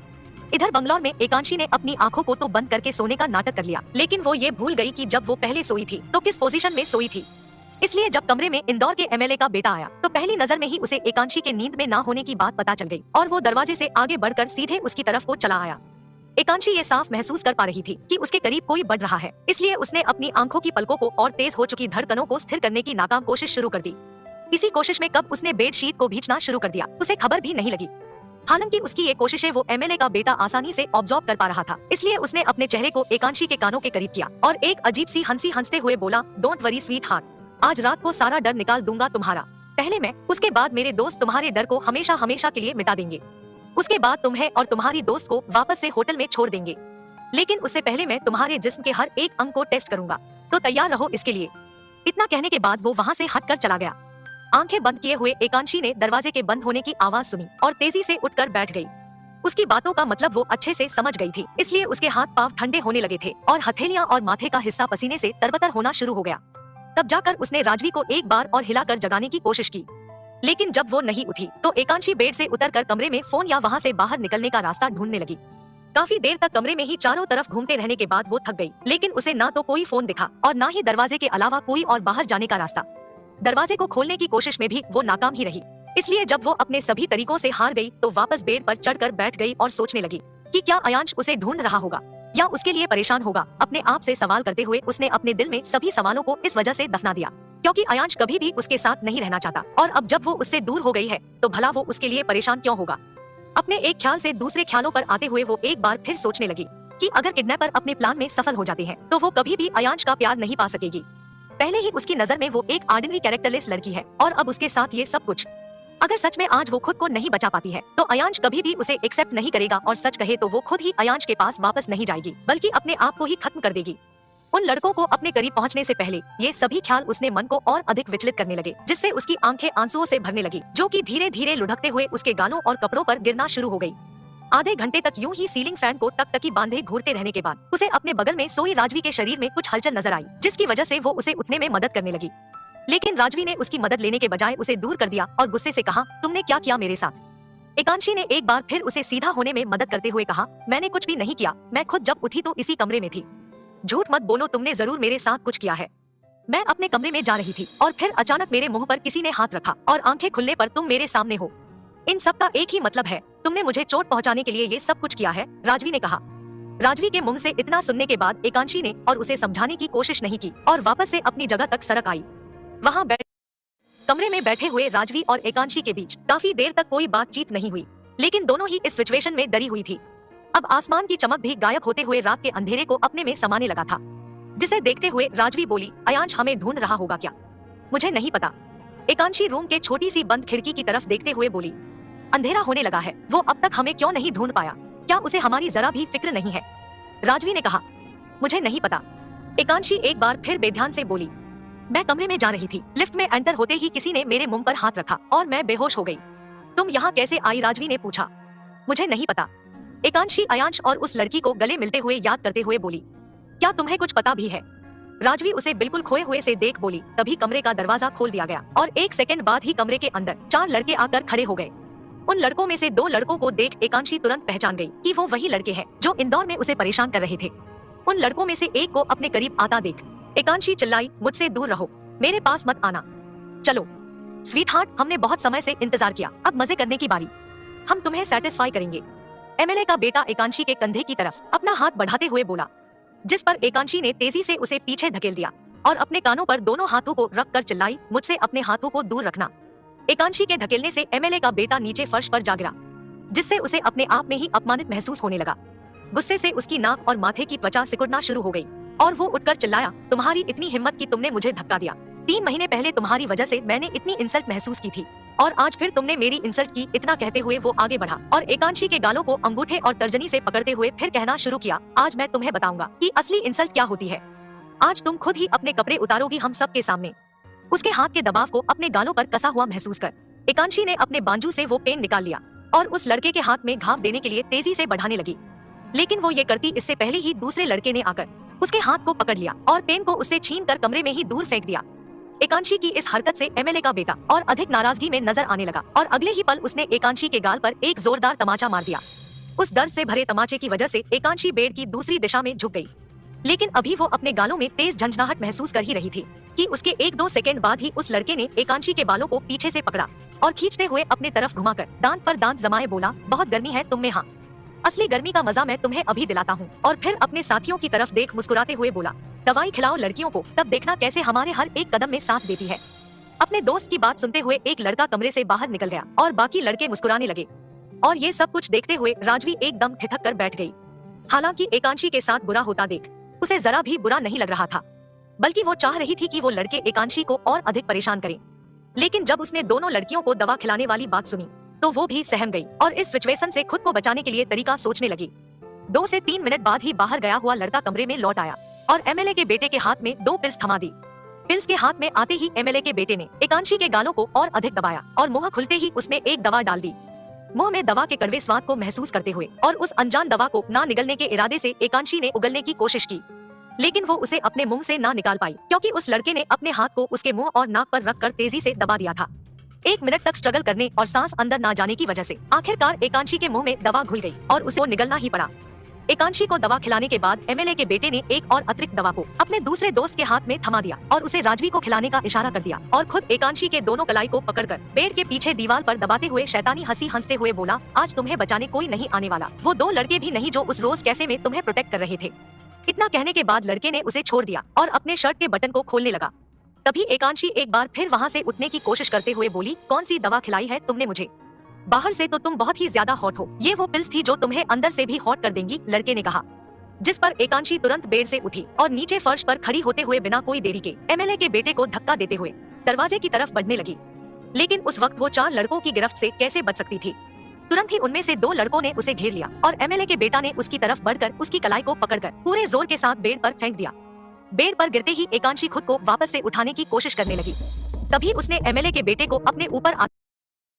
इधर बंगलौर में एकांशी ने अपनी आंखों को तो बंद करके सोने का नाटक कर लिया, लेकिन वो ये भूल गई कि जब वो पहले सोई थी तो किस पोजीशन में सोई थी। इसलिए जब कमरे में इंदौर के एमएलए का बेटा आया तो पहली नजर में ही उसे एकांशी के नींद में ना होने की बात पता चल गई और वो दरवाजे से आगे बढ़कर सीधे उसकी तरफ को चला आया। एकांशी ये साफ महसूस कर पा रही थी कि उसके करीब कोई बढ़ रहा है, इसलिए उसने अपनी आंखों की पलकों को और तेज हो चुकी धड़कनों को स्थिर करने की नाकाम कोशिश शुरू कर दी। इसी कोशिश में कब उसने बेडशीट को भींचना शुरू कर दिया उसे खबर भी नहीं लगी। हालांकि उसकी ये कोशिशें वो एमएलए का बेटा आसानी से ऑब्जॉर्व कर पा रहा था, इसलिए उसने अपने चेहरे को एकांशी के कानों के करीब किया और एक अजीब सी हंसी हंसते हुए बोला, डोंट वरी स्वीट हार्ट, आज रात को सारा डर निकाल दूंगा तुम्हारा। पहले मैं, उसके बाद मेरे दोस्त तुम्हारे डर को हमेशा हमेशा के लिए मिटा देंगे। उसके बाद तुम्हें और तुम्हारी दोस्त को वापस से होटल में छोड़ देंगे, लेकिन उससे पहले मैं तुम्हारे जिस्म के हर एक अंग को टेस्ट करूंगा, तो तैयार रहो इसके लिए। इतना कहने के बाद वो वहाँ से हटकर चला गया। आंखें बंद किए हुए एकांशी ने दरवाजे के बंद होने की आवाज सुनी और तेजी से उठकर बैठ गई। उसकी बातों का मतलब वो अच्छे से समझ गई थी, इसलिए उसके हाथ पांव ठंडे होने लगे थे और हथेलियां और माथे का हिस्सा पसीने से तरबतर होना शुरू हो गया। तब जाकर उसने राजवी को एक बार और हिलाकर जगाने की कोशिश की, लेकिन जब वो नहीं उठी तो एकांशी बेड से उतरकर कमरे में फोन या वहाँ से बाहर निकलने का रास्ता ढूंढने लगी। काफी देर तक कमरे में ही चारों तरफ घूमते रहने के बाद वो थक गई, लेकिन उसे ना तो कोई फोन दिखा और ना ही दरवाजे के अलावा कोई और बाहर जाने का रास्ता। दरवाजे को खोलने की कोशिश में भी वो नाकाम ही रही, इसलिए जब वो अपने सभी तरीकों से हार गई तो वापस बेड पर चढ़कर बैठ गई और सोचने लगी कि क्या अयांश उसे ढूंढ रहा होगा या उसके लिए परेशान होगा। अपने आप से सवाल करते हुए उसने अपने दिल में सभी सवालों को इस वजह से दफना दिया क्योंकि अयांश कभी भी उसके साथ नहीं रहना चाहता, और अब जब वो उससे दूर हो गई है तो भला वो उसके लिए परेशान क्यों होगा। अपने एक ख्याल से दूसरे ख्यालों पर आते हुए वो एक बार फिर सोचने लगी कि अगर किडनैपर अपने प्लान में सफल हो जाते हैं तो वो कभी भी अयांश का प्यार नहीं पा सकेगी। पहले ही उसकी नजर में वो एक ऑर्डिनरी कैरेक्टरलेस लड़की है, और अब उसके साथ ये सब कुछ। अगर सच में आज वो खुद को नहीं बचा पाती है तो अयांश कभी भी उसे एक्सेप्ट नहीं करेगा, और सच कहे तो वो खुद ही अयांश के पास वापस नहीं जाएगी बल्कि अपने आप को ही खत्म कर देगी। उन लड़कों को अपने करीब पहुंचने से पहले ये सभी ख्याल उसने मन को और अधिक विचलित करने लगे, जिससे उसकी आंखें आंसुओं से भरने लगी, जो कि धीरे धीरे लुढ़कते हुए उसके गालों और कपड़ों पर गिरना शुरू हो गई। आधे घंटे तक यूं ही सीलिंग फैन को टकटकी बांधे घूरते रहने के बाद उसे अपने बगल में सोई राजवी के शरीर में कुछ हलचल नजर आई, जिसकी वजह से वो उसे उठने में मदद करने लगी। लेकिन राजवी ने उसकी मदद लेने के बजाय उसे दूर कर दिया और गुस्से से कहा, तुमने क्या किया मेरे साथ। एकांशी ने एक बार फिर उसे सीधा होने में मदद करते हुए कहा, मैंने कुछ भी नहीं किया, मैं खुद जब उठी तो इसी कमरे में थी। झूठ मत बोलो, तुमने जरूर मेरे साथ कुछ किया है। मैं अपने कमरे में जा रही थी और फिर अचानक मेरे मुंह पर किसी ने हाथ रखा और आंखें खुलने पर तुम मेरे सामने हो। इन सब का एक ही मतलब है, तुमने मुझे चोट पहुंचाने के लिए ये सब कुछ किया है, राजवी ने कहा। राजवी के मुंह से इतना सुनने के बाद एकांशी ने और उसे समझाने की कोशिश नहीं की और वापस से अपनी जगह तक सरक आई। वहाँ कमरे में बैठे हुए राजवी और एकांशी के बीच काफी देर तक कोई बातचीत नहीं हुई, लेकिन दोनों ही इस सिचुएशन में डरी हुई थी। अब आसमान की चमक भी गायब होते हुए रात के अंधेरे को अपने में समाने लगा था, जिसे देखते हुए राजवी बोली, अयांश हमें ढूंढ रहा होगा क्या? मुझे नहीं पता। एकांशी रूम के छोटी सी बंद खिड़की की तरफ देखते हुए बोली, अंधेरा होने लगा है, वो अब तक हमें क्यों नहीं ढूंढ पाया? क्या उसे हमारी जरा भी फिक्र नहीं है? राजवी ने कहा, मुझे नहीं पता। एकांशी एक बार फिर बेध्यान से बोली, मैं कमरे में जा रही थी, लिफ्ट में एंटर होते ही किसी ने मेरे मुंह पर हाथ रखा और मैं बेहोश हो गई। तुम यहाँ कैसे आई? राजवी ने पूछा। मुझे नहीं पता। एकांशी अयांश और उस लड़की को गले मिलते हुए याद करते हुए बोली, क्या तुम्हें कुछ पता भी है? राजवी उसे बिल्कुल खोए हुए से देख बोली। तभी कमरे का दरवाजा खोल दिया गया और एक सेकंड बाद ही कमरे के अंदर 4 लड़के आकर खड़े हो गए। उन लड़कों में से 2 लड़कों को देख एकांशी तुरंत पहचान गई कि वो वही लड़के हैं जो इंदौर में उसे परेशान कर रहे थे। उन लड़कों में से एक को अपने करीब आता देख एकांशी चिल्लाई, मुझसे दूर रहो, मेरे पास मत आना। चलो स्वीट हार्ट, हमने बहुत समय से इंतजार किया, अब मजे करने की बारी, हम तुम्हें सेटिस्फाई करेंगे। एमएलए का बेटा एकांशी के कंधे की तरफ अपना हाथ बढ़ाते हुए बोला, जिस पर एकांशी ने तेजी से उसे पीछे धकेल दिया और अपने कानों पर दोनों हाथों को रखकर चिल्लाई, मुझसे अपने हाथों को दूर रखना। एकांशी के धकेलने से एमएलए का बेटा नीचे फर्श पर जा गिरा, जिससे उसे अपने आप में ही अपमानित महसूस होने लगा। गुस्से से उसकी नाक और माथे की त्वचा सिकुड़ना शुरू हो गई और वो उठकर चिल्लाया, तुम्हारी इतनी हिम्मत कि तुमने मुझे धक्का दिया। 3 महीने पहले तुम्हारी वजह से मैंने इतनी इंसल्ट महसूस की थी और आज फिर तुमने मेरी इंसल्ट की। इतना कहते हुए वो आगे बढ़ा और एकांशी के गालों को अंगूठे और तर्जनी से पकड़ते हुए फिर कहना शुरू किया, आज मैं तुम्हें बताऊंगा कि असली इंसल्ट क्या होती है। आज तुम खुद ही अपने कपड़े उतारोगी हम सब के सामने। उसके हाथ के दबाव को अपने गालों पर कसा हुआ महसूस कर एकांशी ने अपने बांजू से वो पेन निकाल लिया और उस लड़के के हाथ में घाव देने के लिए तेजी से बढ़ाने लगी, लेकिन वो ये करती इससे पहले ही दूसरे लड़के ने आकर उसके हाथ को पकड़ लिया और पेन को उससे छीनकर कमरे में ही दूर फेंक दिया। एकांशी की इस हरकत से एमएलए का बेटा और अधिक नाराजगी में नजर आने लगा और अगले ही पल उसने एकांशी के गाल पर एक जोरदार तमाचा मार दिया। उस दर्द से भरे तमाचे की वजह से एकांशी बेड की दूसरी दिशा में झुक गई, लेकिन अभी वो अपने गालों में तेज झंझनाहट महसूस कर ही रही थी कि उसके 1-2 सेकंड बाद ही उस लड़के ने एकांशी के बालों को पीछे से पकड़ा और खींचते हुए अपने तरफ घुमाकर दांत पर दांत जमाए बोला, बहुत गर्मी है तुम में, हाँ, असली गर्मी का मजा मैं तुम्हें अभी दिलाता हूँ। और फिर अपने साथियों की तरफ देख मुस्कुराते हुए बोला, दवाई खिलाओ लड़कियों को, तब देखना कैसे हमारे हर एक कदम में साथ देती है। अपने दोस्त की बात सुनते हुए एक लड़का कमरे से बाहर निकल गया और बाकी लड़के मुस्कुराने लगे और ये सब कुछ देखते हुए राजवी एकदम ठिठक कर बैठ गई। हालांकि एकांशी के साथ बुरा होता देख उसे जरा भी बुरा नहीं लग रहा था, बल्कि वो चाह रही थी कि वो लड़के एकांशी को और अधिक परेशान करें। लेकिन जब उसने दोनों लड़कियों को दवा खिलाने वाली बात सुनी तो वो भी सहम गई और इस सिचुएशन से खुद को बचाने के लिए तरीका सोचने लगी। 2 से 3 मिनट बाद ही बाहर गया हुआ लड़का कमरे में लौट आया और एमएलए के बेटे के हाथ में 2 पिल्स थमा दी। पिल्स के हाथ में आते ही एमएलए के बेटे ने एकांशी के गालों को और अधिक दबाया और मुंह खुलते ही उसमें एक दवा डाल दी। मुंह में दवा के कड़वे स्वाद को महसूस करते हुए और उस अनजान दवा को ना निगलने के इरादे से एकांशी ने उगलने की कोशिश की, लेकिन वो उसे अपने मुंह से ना निकाल पाई क्योंकि उस लड़के ने अपने हाथ को उसके मुंह और नाक पर रखकर तेजी से दबा दिया था। 1 मिनट तक स्ट्रगल करने और सांस अंदर ना जाने की वजह से आखिरकार एकांशी के मुंह में दवा घुल गई और उसे वो निगलना ही पड़ा। एकांशी को दवा खिलाने के बाद एमएलए के बेटे ने एक और अतिरिक्त दवा को अपने दूसरे दोस्त के हाथ में थमा दिया और उसे राजवी को खिलाने का इशारा कर दिया और खुद एकांशी के दोनों कलाई को पकड़कर बेड के पीछे दीवार पर दबाते हुए शैतानी हंसी हंसते हुए बोला, आज तुम्हें बचाने कोई नहीं आने वाला, वो दो लड़के भी नहीं जो उस रोज कैफे में तुम्हें प्रोटेक्ट कर रहे थे। इतना कहने के बाद लड़के ने उसे छोड़ दिया और अपने शर्ट के बटन को खोलने लगा। तभी एकांशी एक बार फिर वहाँ से उठने की कोशिश करते हुए बोली, कौन सी दवा खिलाई है तुमने मुझे? बाहर से तो तुम बहुत ही ज्यादा हॉट हो, ये वो पिल्स थी जो तुम्हें अंदर से भी हॉट कर देंगी, लड़के ने कहा। जिस पर एकांशी तुरंत बेड से उठी और नीचे फर्श पर खड़ी होते हुए बिना कोई देरी के एमएलए के बेटे को धक्का देते हुए दरवाजे की तरफ बढ़ने लगी। लेकिन उस वक्त वो 4 लड़कों की गिरफ्त से कैसे बच सकती थी। तुरंत ही उनमें से 2 लड़कों ने उसे घेर लिया और एमएलए के बेटा ने उसकी तरफ बढ़कर उसकी कलाई को पकड़कर पूरे जोर के साथ बेड पर फेंक दिया। बेड पर गिरते ही एकांशी खुद को वापस से उठाने की कोशिश करने लगी। तभी उसने एमएलए के बेटे को अपने ऊपर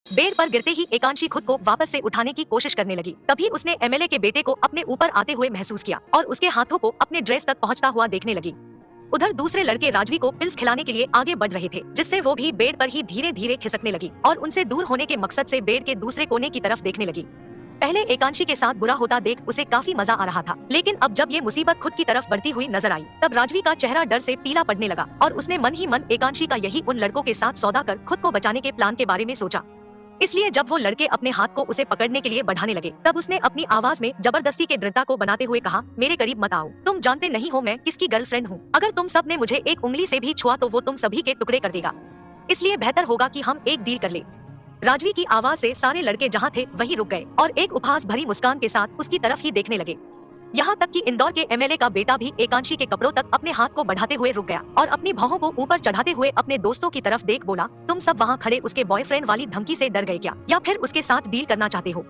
बेड पर गिरते ही एकांशी खुद को वापस से उठाने की कोशिश करने लगी। तभी उसने एमएलए के बेटे को अपने ऊपर आते हुए महसूस किया और उसके हाथों को अपने ड्रेस तक पहुंचता हुआ देखने लगी। उधर दूसरे लड़के राजवी को पिल्स खिलाने के लिए आगे बढ़ रहे थे, जिससे वो भी बेड पर ही धीरे धीरे खिसकने लगी और उनसे दूर होने के मकसद से बेड के दूसरे कोने की तरफ देखने लगी। पहले एकांशी के साथ बुरा होता देख उसे काफी मजा आ रहा था, लेकिन अब जब ये मुसीबत खुद की तरफ बढ़ती हुई नजर आई तब राजवी का चेहरा डर से पीला पड़ने लगा और उसने मन ही मन एकांशी का यही उन लड़कों के साथ सौदा कर खुद को बचाने के प्लान के बारे में सोचा। इसलिए जब वो लड़के अपने हाथ को उसे पकड़ने के लिए बढ़ाने लगे तब उसने अपनी आवाज में जबरदस्ती के दृढ़ता को बनाते हुए कहा, मेरे करीब मत आओ, तुम जानते नहीं हो मैं किसकी गर्लफ्रेंड हूँ। अगर तुम सब ने मुझे एक उंगली से भी छुआ तो वो तुम सभी के टुकड़े कर देगा, इसलिए बेहतर होगा कि हम एक डील कर ले। राजवी की आवाज से सारे लड़के जहाँ थे वहीं रुक गए और एक उपहास भरी मुस्कान के साथ उसकी तरफ ही देखने लगे। यहाँ तक कि इंदौर के एमएलए का बेटा भी एकांशी के कपड़ों तक अपने हाथ को बढ़ाते हुए रुक गया और अपनी भौहों को ऊपर चढ़ाते हुए अपने दोस्तों की तरफ देख बोला, तुम सब वहाँ खड़े उसके बॉयफ्रेंड वाली धमकी से डर गए क्या, या फिर उसके साथ डील करना चाहते हो?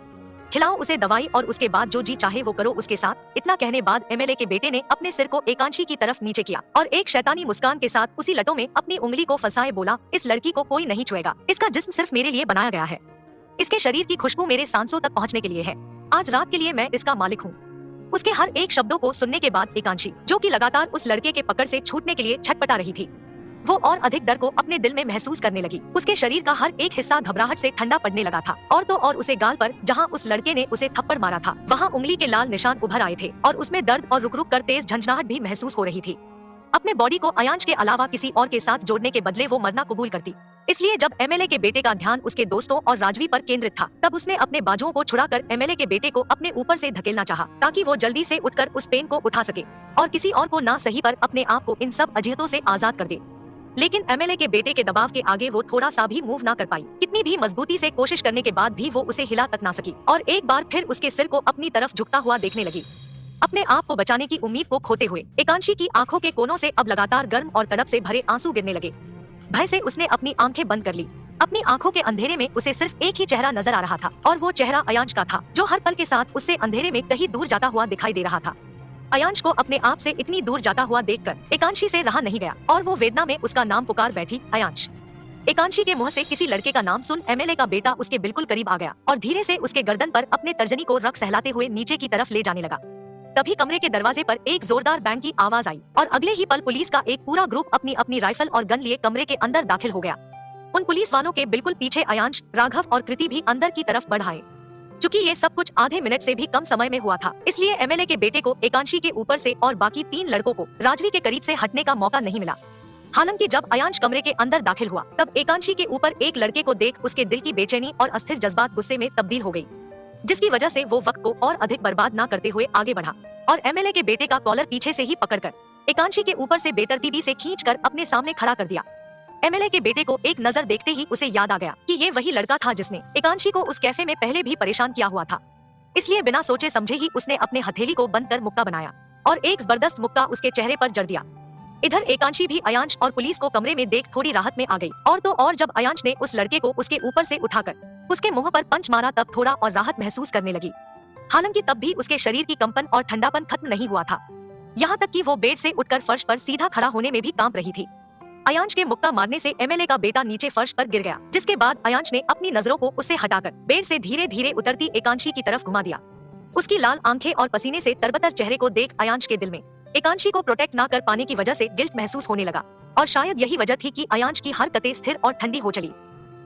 खिलाओ उसे दवाई और उसके बाद जो जी चाहे वो करो उसके साथ। इतना कहने बाद एमएलए के बेटे ने अपने सिर को एकांशी की तरफ नीचे किया और एक शैतानी मुस्कान के साथ उसी लटों में अपनी उंगली को फंसाए बोला, इस लड़की को कोई नहीं छुएगा, इसका जिस्म सिर्फ मेरे लिए बनाया गया है, इसके शरीर की खुशबू मेरे सांसों तक पहुँचने के लिए है, आज रात के लिए मैं इसका मालिक हूँ। उसके हर एक शब्दों को सुनने के बाद एकांशी, जो कि लगातार उस लड़के के पकड़ से छूटने के लिए छटपटा रही थी, वो और अधिक डर को अपने दिल में महसूस करने लगी। उसके शरीर का हर एक हिस्सा घबराहट से ठंडा पड़ने लगा था और तो और उसे गाल पर जहां उस लड़के ने उसे थप्पड़ मारा था वहां उंगली के लाल निशान उभर आए थे और उसमें दर्द और रुक रुक कर तेज झंझनाहट भी महसूस हो रही थी। अपने बॉडी को अयांश के अलावा किसी और के साथ जोड़ने के बदले वो मरना कबूल करती। इसलिए जब एमएलए के बेटे का ध्यान उसके दोस्तों और राजवी पर केंद्रित था तब उसने अपने बाजुओं को छुड़ाकर एमएलए के बेटे को अपने ऊपर से धकेलना चाहा ताकि वो जल्दी से उठकर उस पेन को उठा सके और किसी और को ना सही पर अपने आप को इन सब अजियतों से आजाद कर दे। लेकिन एमएलए के बेटे के दबाव के आगे वो थोड़ा सा भी मूव ना कर पाई। कितनी भी मजबूती से कोशिश करने के बाद भी वो उसे हिला तक ना सकी और एक बार फिर उसके सिर को अपनी तरफ झुकता हुआ देखने लगी। अपने आप को बचाने की उम्मीद को खोते हुए एकांशी की आंखों के कोनों से अब लगातार गर्म और तड़प से भरे आंसू गिरने लगे। भय से उसने अपनी आंखें बंद कर ली। अपनी आंखों के अंधेरे में उसे सिर्फ एक ही चेहरा नजर आ रहा था और वो चेहरा अयांश का था, जो हर पल के साथ उससे अंधेरे में कहीं दूर जाता हुआ दिखाई दे रहा था। अयांश को अपने आप से इतनी दूर जाता हुआ देखकर एकांशी से रहा नहीं गया और वो वेदना में उसका नाम पुकार बैठी, अयांश। एकांशी के मुंह से किसी लड़के का नाम सुन एमएलए का बेटा उसके बिल्कुल करीब आ गया और धीरे से उसके गर्दन पर अपने तर्जनी को रख सहलाते हुए नीचे की तरफ ले जाने लगा। तभी कमरे के दरवाजे पर एक जोरदार बैंग की आवाज आई और अगले ही पल पुलिस का एक पूरा ग्रुप अपनी अपनी राइफल और गन लिए कमरे के अंदर दाखिल हो गया। उन पुलिस वालों के बिल्कुल पीछे अयांश, राघव और कृति भी अंदर की तरफ बढ़ आए। चूंकि ये सब कुछ आधे मिनट से भी कम समय में हुआ था, इसलिए एमएलए के बेटे को एकांशी के ऊपर से और बाकी 3 लड़कों को राजवी के करीब से हटने का मौका नहीं मिला। हालांकि जब अयांश कमरे के अंदर दाखिल हुआ तब एकांशी के ऊपर एक लड़के को देख उसके दिल की बेचैनी और अस्थिर जज्बात गुस्से में तब्दील हो गई, जिसकी वजह से वो वक्त को और अधिक बर्बाद न करते हुए आगे बढ़ा और एमएलए के बेटे का कॉलर पीछे से ही पकड़कर एकांशी के ऊपर से बेतरतीबी से खींचकर अपने सामने खड़ा कर दिया। एमएलए के बेटे को एक नजर देखते ही उसे याद आ गया कि ये वही लड़का था जिसने एकांशी को उस कैफे में पहले भी परेशान किया हुआ था। इसलिए बिना सोचे समझे ही उसने अपने हथेली को बंद कर मुक्का बनाया और एक जबरदस्त मुक्का उसके चेहरे पर जड़ दिया। इधर एकांशी भी अयांश और पुलिस को कमरे में देख थोड़ी राहत में आ गई और तो और जब अयांश ने उस लड़के को उसके ऊपर से उठाकर उसके मुंह पर पंच मारा तब थोड़ा और राहत महसूस करने लगी। हालांकि तब भी उसके शरीर की कंपन और ठंडापन खत्म नहीं हुआ था, यहाँ तक कि वो बेड से उठकर फर्श पर सीधा खड़ा होने में भी कांप रही थी। अयांश के मुक्का मारने से एमएलए का बेटा नीचे फर्श पर गिर गया, जिसके बाद अयांश ने अपनी नजरों को उससे हटाकर बेड से धीरे धीरे उतरती एकांशी की तरफ घुमा दिया। उसकी लाल आंखें और पसीने से तरबतर चेहरे को देख अयांश के दिल में एकांशी को प्रोटेक्ट ना कर पाने की वजह से गिल्ट महसूस होने लगा और शायद यही वजह थी कि अयांश की हरकतें स्थिर और ठंडी हो चली।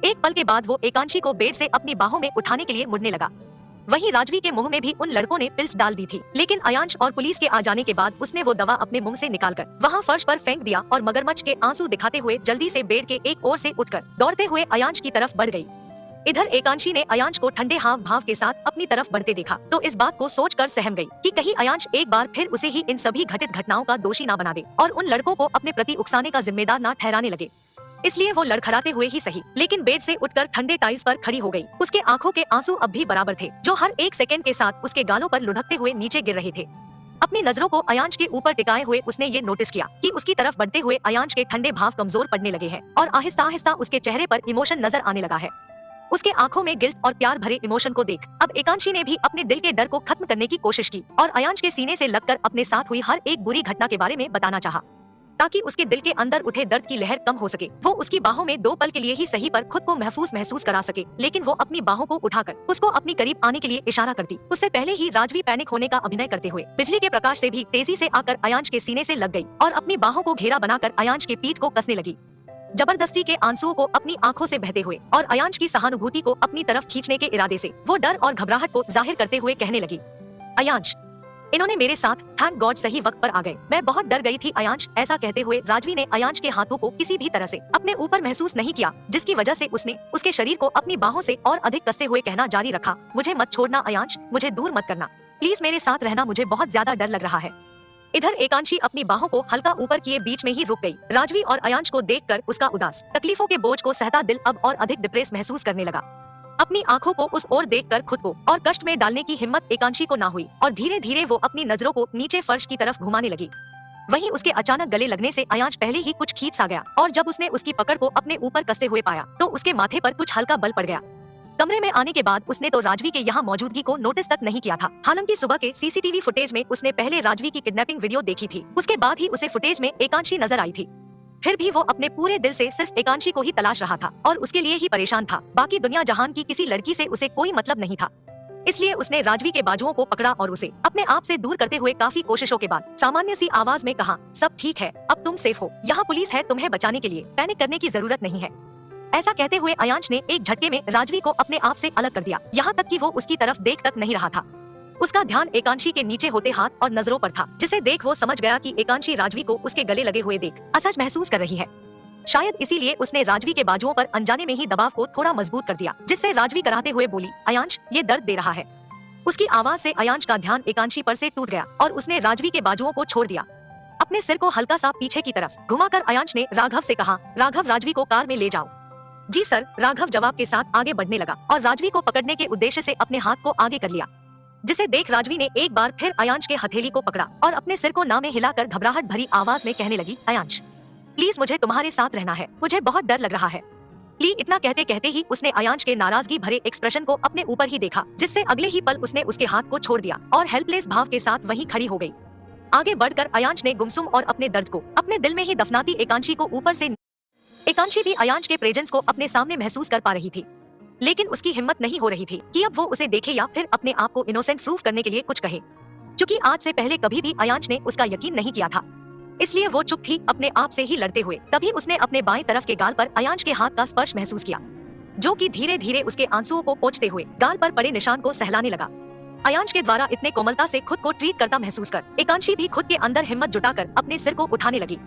एक पल के बाद वो एकांशी को बेड से अपनी बाहों में उठाने के लिए मुड़ने लगा। वहीं राजवी के मुंह में भी उन लड़कों ने पिल्स डाल दी थी, लेकिन अयांश और पुलिस के आ जाने के बाद उसने वो दवा अपने मुंह से निकालकर वहां फर्श पर फेंक दिया और मगरमच्छ के आंसू दिखाते हुए जल्दी से बेड के एक ओर से उठकर दौड़ते हुए अयांश की तरफ बढ़ गई। इधर एकांशी ने अयांश को ठंडे हाव भाव के साथ अपनी तरफ बढ़ते देखा तो इस बात को सोचकर सहम गई कि कहीं अयांश एक बार फिर उसे ही इन सभी घटित घटनाओं का दोषी ना बना दे और उन लड़कों को अपने प्रति उकसाने का जिम्मेदार ना ठहराने लगे। इसलिए वो लड़खड़ाते हुए ही सही, लेकिन बेड से उठकर ठंडे टाइल्स पर खड़ी हो गई। उसके आंखों के आंसू अब भी बराबर थे, जो हर एक सेकंड के साथ उसके गालों पर लुढ़कते हुए नीचे गिर रहे थे। अपनी नजरों को अयांश के ऊपर टिकाए हुए उसने ये नोटिस किया कि उसकी तरफ बढ़ते हुए अयांश के ठंडे भाव कमजोर पड़ने लगे हैं और आहिस्ता आहिस्ता उसके चेहरे पर इमोशन नजर आने लगा है। उसके आंखों में गिल्ट और प्यार भरे इमोशन को देख अब एकांशी ने भी अपने दिल के डर को खत्म करने की कोशिश की और अयांश के सीने से लगकर अपने साथ हुई हर एक बुरी घटना के बारे में बताना चाहा, ताकि उसके दिल के अंदर उठे दर्द की लहर कम हो सके। वो उसकी बाहों में 2 पल के लिए ही सही पर खुद को महसूस करा सके, लेकिन वो अपनी बाहों को उठाकर उसको अपनी करीब आने के लिए इशारा करती। उससे पहले ही राजवी पैनिक होने का अभिनय करते हुए बिजली के प्रकाश से भी तेजी से आकर अयांश के सीने से लग गई और अपनी बाहों को घेरा बनाकर अयांश के पीठ को कसने लगी, जबरदस्ती के आंसुओं को अपनी आंखों से बहते हुए और अयांश की सहानुभूति को अपनी तरफ खींचने के इरादे से वो डर और घबराहट को जाहिर करते हुए कहने लगी, अयांश, इन्होंने मेरे साथ थैंक गॉड सही वक्त पर आ गए, मैं बहुत डर गई थी अयांश। ऐसा कहते हुए राजवी ने अयांश के हाथों को किसी भी तरह से अपने ऊपर महसूस नहीं किया, जिसकी वजह से उसने उसके शरीर को अपनी बाहों से और अधिक कसते हुए कहना जारी रखा, मुझे मत छोड़ना अयांश, मुझे दूर मत करना, प्लीज मेरे साथ रहना, मुझे बहुत ज्यादा डर लग रहा है। इधर एकांशी अपनी बाहों को हल्का ऊपर किए बीच में ही रुक गई। राजवी और अयांश को देखकर उसका उदास, तकलीफों के बोझ को सहता दिल अब और अधिक डिप्रेस महसूस करने लगा। अपनी आंखों को उस ओर देखकर खुद को और कष्ट में डालने की हिम्मत एकांशी को ना हुई और धीरे धीरे वो अपनी नजरों को नीचे फर्श की तरफ घुमाने लगी। वहीं उसके अचानक गले लगने से अयांश पहले ही कुछ खींच सा गया और जब उसने उसकी पकड़ को अपने ऊपर कसते हुए पाया तो उसके माथे पर कुछ हल्का बल पड़ गया। कमरे में आने के बाद उसने तो राजवी के यहाँ मौजूदगी को नोटिस तक नहीं किया था। हालांकि सुबह के सीसीटीवी फुटेज में उसने पहले राजवी की किडनैपिंग वीडियो देखी थी, उसके बाद ही उसे फुटेज में एकांशी नजर आई थी। फिर भी वो अपने पूरे दिल से सिर्फ एकांशी को ही तलाश रहा था और उसके लिए ही परेशान था। बाकी दुनिया जहान की किसी लड़की से उसे कोई मतलब नहीं था। इसलिए उसने राजवी के बाजुओं को पकड़ा और उसे अपने आप से दूर करते हुए काफी कोशिशों के बाद सामान्य सी आवाज में कहा, सब ठीक है, अब तुम सेफ हो, यहाँ पुलिस है तुम्हें बचाने के लिए, पैनिक करने की जरूरत नहीं है। ऐसा कहते हुए अयांश ने एक झटके में राजवी को अपने आप से अलग कर दिया, यहाँ तक कि वो उसकी तरफ देख तक नहीं रहा था। उसका ध्यान एकांशी के नीचे होते हाथ और नजरों पर था, जिसे देख वो समझ गया कि एकांशी राजवी को उसके गले लगे हुए देख असहज महसूस कर रही है। शायद इसीलिए उसने राजवी के बाजुओं पर अनजाने में ही दबाव को थोड़ा मजबूत कर दिया, जिससे राजवी कराहते हुए बोली, अयांश, ये दर्द दे रहा है। उसकी आवाज से अयांश का ध्यान एकांशी पर से टूट गया और उसने राजवी के बाजुओं को छोड़ दिया। अपने सिर को हल्का सा पीछे की तरफ घुमाकर अयांश ने राघव से कहा, राघव, राजवी को कार में ले जाओ। जी सर, राघव जवाब के साथ आगे बढ़ने लगा और राजवी को पकड़ने के उद्देश्य से अपने हाथ को आगे कर लिया, जिसे देख राजवी ने एक बार फिर अयांश के हथेली को पकड़ा और अपने सिर को ना में हिलाकर घबराहट भरी आवाज में कहने लगी, अयांश, प्लीज मुझे तुम्हारे साथ रहना है, मुझे बहुत डर लग रहा है। प्लीज, इतना कहते कहते ही उसने अयांश के नाराजगी भरे एक्सप्रेशन को अपने ऊपर ही देखा, जिससे अगले ही पल उसने उसके हाथ को छोड़ दिया और हेल्पलेस भाव के साथ वहीं खड़ी हो गई। आगे बढ़कर अयांश ने गुमसुम और अपने दर्द को अपने दिल में ही दफनाती एकांशी को ऊपर से एकांशी भी अयांश के प्रेजेंस को अपने सामने महसूस कर पा रही थी, लेकिन उसकी हिम्मत नहीं हो रही थी कि अब वो उसे देखे या फिर अपने आप को इनोसेंट प्रूफ करने के लिए कुछ कहे, क्योंकि आज से पहले कभी भी अयांश ने उसका यकीन नहीं किया था। इसलिए वो चुप थी, अपने आप से ही लड़ते हुए। तभी उसने अपने बाएं तरफ के गाल पर अयांश के हाथ का स्पर्श महसूस किया, जो कि धीरे धीरे उसके आंसुओं को पोंछते हुए गाल पर पड़े निशान को सहलाने लगा। अयांश के द्वारा इतने कोमलता से खुद को ट्रीट करता महसूस कर एकांशी भी खुद के अंदर हिम्मत जुटाकर अपने सिर को उठाने लगी।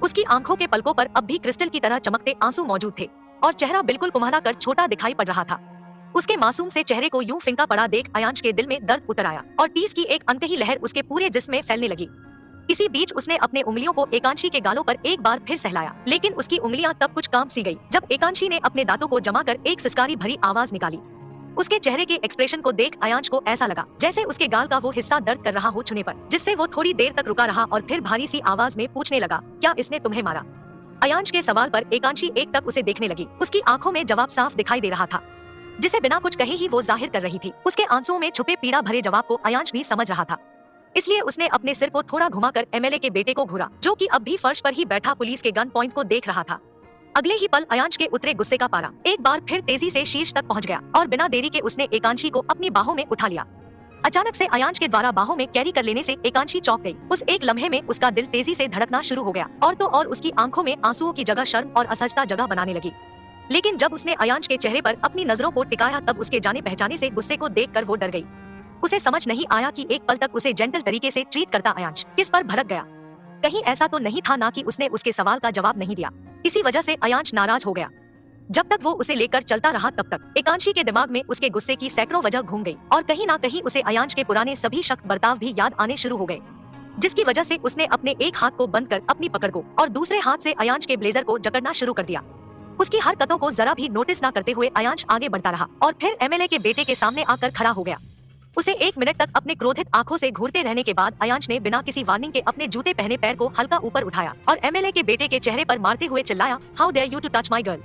उसकी आंखों के पलकों पर अब भी क्रिस्टल की तरह चमकते आंसू मौजूद थे और चेहरा बिल्कुल कुम्हला कर छोटा दिखाई पड़ रहा था। उसके मासूम से चेहरे को यूं फिंका पड़ा देख अयांश के दिल में दर्द उतर आया और टीस की एक अनकही लहर उसके पूरे जिस्म में फैलने लगी। इसी बीच उसने अपने उंगलियों को एकांशी के गालों पर एक बार फिर सहलाया, लेकिन उसकी उंगलियां तब कुछ काम सी गई जब एकांशी ने अपने दांतों को जमाकर एक सिसकारी भरी आवाज निकाली। उसके चेहरे के एक्सप्रेशन को देख अयांश को ऐसा लगा जैसे उसके गाल का वो हिस्सा दर्द कर रहा हो छूने पर, जिससे वो थोड़ी देर तक रुका रहा और फिर भारी सी आवाज में पूछने लगा, क्या इसने तुम्हें मारा? अयांश के सवाल पर एकांशी एक टक उसे देखने लगी। उसकी आंखों में जवाब साफ दिखाई दे रहा था, जिसे बिना कुछ कहे ही वो जाहिर कर रही थी। उसके आंसुओं में छुपे पीड़ा भरे जवाब को अयांश भी समझ रहा था, इसलिए उसने अपने सिर को थोड़ा घुमाकर एमएलए के बेटे को घूरा, जो कि अब भी फर्श पर ही बैठा पुलिस के गन पॉइंट को देख रहा था। अगले ही पल अयांश के उतरे गुस्से का पारा एक बार फिर तेजी से शीर्ष तक पहुंच गया और बिना देरी के उसने एकांशी को अपनी बाहों में उठा लिया। अचानक से अयांश के द्वारा बाहों में कैरी कर लेने से एकांशी चौंक गई। उस एक लम्हे में उसका दिल तेजी से धड़कना शुरू हो गया और तो और उसकी आंखों में आंसुओं की जगह शर्म और असहजता जगह बनाने लगी। लेकिन जब उसने अयांश के चेहरे पर अपनी नजरों को टिकाया तब उसके जाने पहचाने से गुस्से को देखकर वो डर गई। उसे समझ नहीं आया कि एक पल तक उसे जेंटल तरीके से ट्रीट करता अयांश किस पर भड़क गया। कहीं ऐसा तो नहीं था ना कि उसने उसके सवाल का जवाब नहीं दिया। इसी वजह से अयांश नाराज हो गया। जब तक वो उसे लेकर चलता रहा तब तक एकांशी के दिमाग में उसके गुस्से की सैकड़ों वजह घूम गई और कहीं ना कहीं उसे अयांश के पुराने सभी सख्त बर्ताव भी याद आने शुरू हो गए, जिसकी वजह से उसने अपने एक हाथ को बंद कर अपनी पकड़ को और दूसरे हाथ से अयांश के ब्लेजर को जकड़ना शुरू कर दिया। उसकी हरकतों को जरा भी नोटिस न करते हुए अयांश आगे बढ़ता रहा और फिर एमएलए के बेटे के सामने आकर खड़ा हो गया। उसे 1 मिनट तक अपने क्रोधित आंखों से घूरते रहने के बाद अयांश ने बिना किसी वार्निंग के अपने जूते पहने पैर को हल्का ऊपर उठाया और एमएलए के बेटे के चेहरे पर मारते हुए चिल्लाया, how dare you to touch my girl.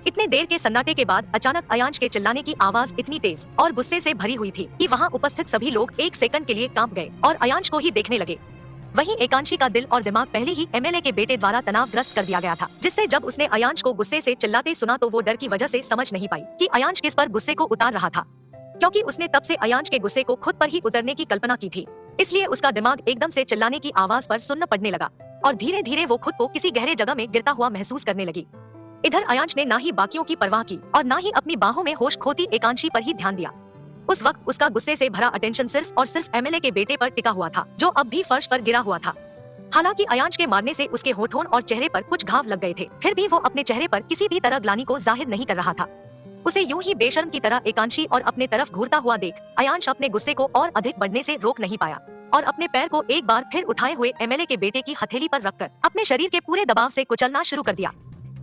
इतने देर के सन्नाटे के बाद अचानक अयांश के चिल्लाने की आवाज इतनी तेज और गुस्से से भरी हुई थी कि वहाँ उपस्थित सभी लोग 1 सेकंड के लिए कांप गए और अयांश को ही देखने लगे। वहीं एकांशी का दिल और दिमाग पहले ही एमएलए के बेटे द्वारा तनावग्रस्त कर दिया गया था, जिससे जब उसने अयांश को गुस्से से चिल्लाते सुना तो वो डर की वजह से समझ नहीं पाई कि अयांश किस पर गुस्से को उतार रहा था, क्योंकि उसने तब से अयांश के गुस्से को खुद पर ही उतरने की कल्पना की थी। इसलिए उसका दिमाग एकदम से चिल्लाने की आवाज पर सुन्न पड़ने लगा और धीरे धीरे वो खुद को किसी गहरे जगह में गिरता हुआ महसूस करने लगी। इधर अयांश ने ना ही बाकियों की परवाह की और ना ही अपनी बाहों में होश खोती एकांशी पर ही ध्यान दिया। उस वक्त उसका गुस्से से भरा अटेंशन सिर्फ और सिर्फ एमएलए के बेटे पर टिका हुआ था, जो अब भी फर्श पर गिरा हुआ था। हालांकि अयांश के मारने से उसके होठों और चेहरे पर कुछ घाव लग गए थे, फिर भी वो अपने चेहरे पर किसी भी तरह ग्लानि को जाहिर नहीं कर रहा था। उसे यूं ही बेशर्म की तरह एकांशी और अपने तरफ घूरता हुआ देख अयांश अपने गुस्से को और अधिक बढ़ने से रोक नहीं पाया और अपने पैर को एक बार फिर उठाए हुए एमएलए के बेटे की हथेली पर रखकर अपने शरीर के पूरे दबाव से कुचलना शुरू कर दिया।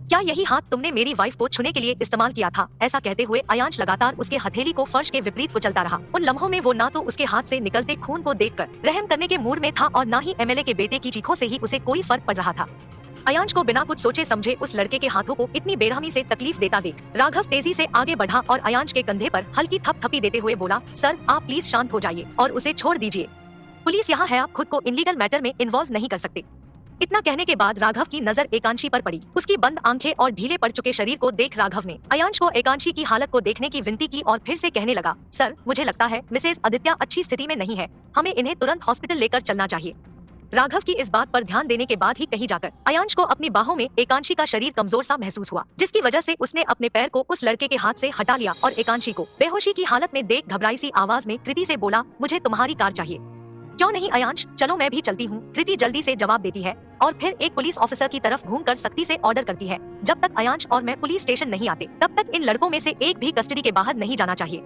क्या यही हाथ तुमने मेरी वाइफ को छूने के लिए इस्तेमाल किया था? ऐसा कहते हुए अयांश लगातार उसके हथेली को फर्श के विपरीत कुचलता रहा। उन लम्हों में वो ना तो उसके हाथ से निकलते खून को देखकर रहम करने के मूड में था और ना ही एमएलए के बेटे की चीखों से ही उसे कोई फर्क पड़ रहा था। अयांश को बिना कुछ सोचे समझे उस लड़के के हाथों को इतनी बेरहमी से तकलीफ देता देख राघव तेजी से आगे बढ़ा और अयांश के कंधे पर हल्की थपथपी देते हुए बोला, सर आप प्लीज शांत हो जाइए और उसे छोड़ दीजिए। पुलिस यहाँ है, आप खुद को इनलीगल मैटर में इन्वॉल्व नहीं कर सकते। इतना कहने के बाद राघव की नजर एकांशी पर पड़ी। उसकी बंद आंखें और ढीले पड़ चुके शरीर को देख राघव ने अयांश को एकांशी की हालत को देखने की विनती की और फिर से कहने लगा, सर मुझे लगता है मिसेज आदित्य अच्छी स्थिति में नहीं है, हमें इन्हें तुरंत हॉस्पिटल लेकर चलना चाहिए। राघव की इस बात पर ध्यान देने के बाद ही कहीं जाकर अयांश को अपनी बाहों में एकांशी का शरीर कमजोर सा महसूस हुआ, जिसकी वजह से उसने अपने पैर को उस लड़के के हाथ से हटा लिया और एकांशी को बेहोशी की हालत में देख घबराई सी आवाज में कृति से बोला, मुझे तुम्हारी कार चाहिए। क्यों नहीं अयांश, चलो मैं भी चलती हूँ, कृति जल्दी से जवाब देती है और फिर एक पुलिस ऑफिसर की तरफ घूमकर सख्ती से ऑर्डर करती है, जब तक अयांश और मैं पुलिस स्टेशन नहीं आते तब तक इन लड़कों में से एक भी कस्टडी के बाहर नहीं जाना चाहिए।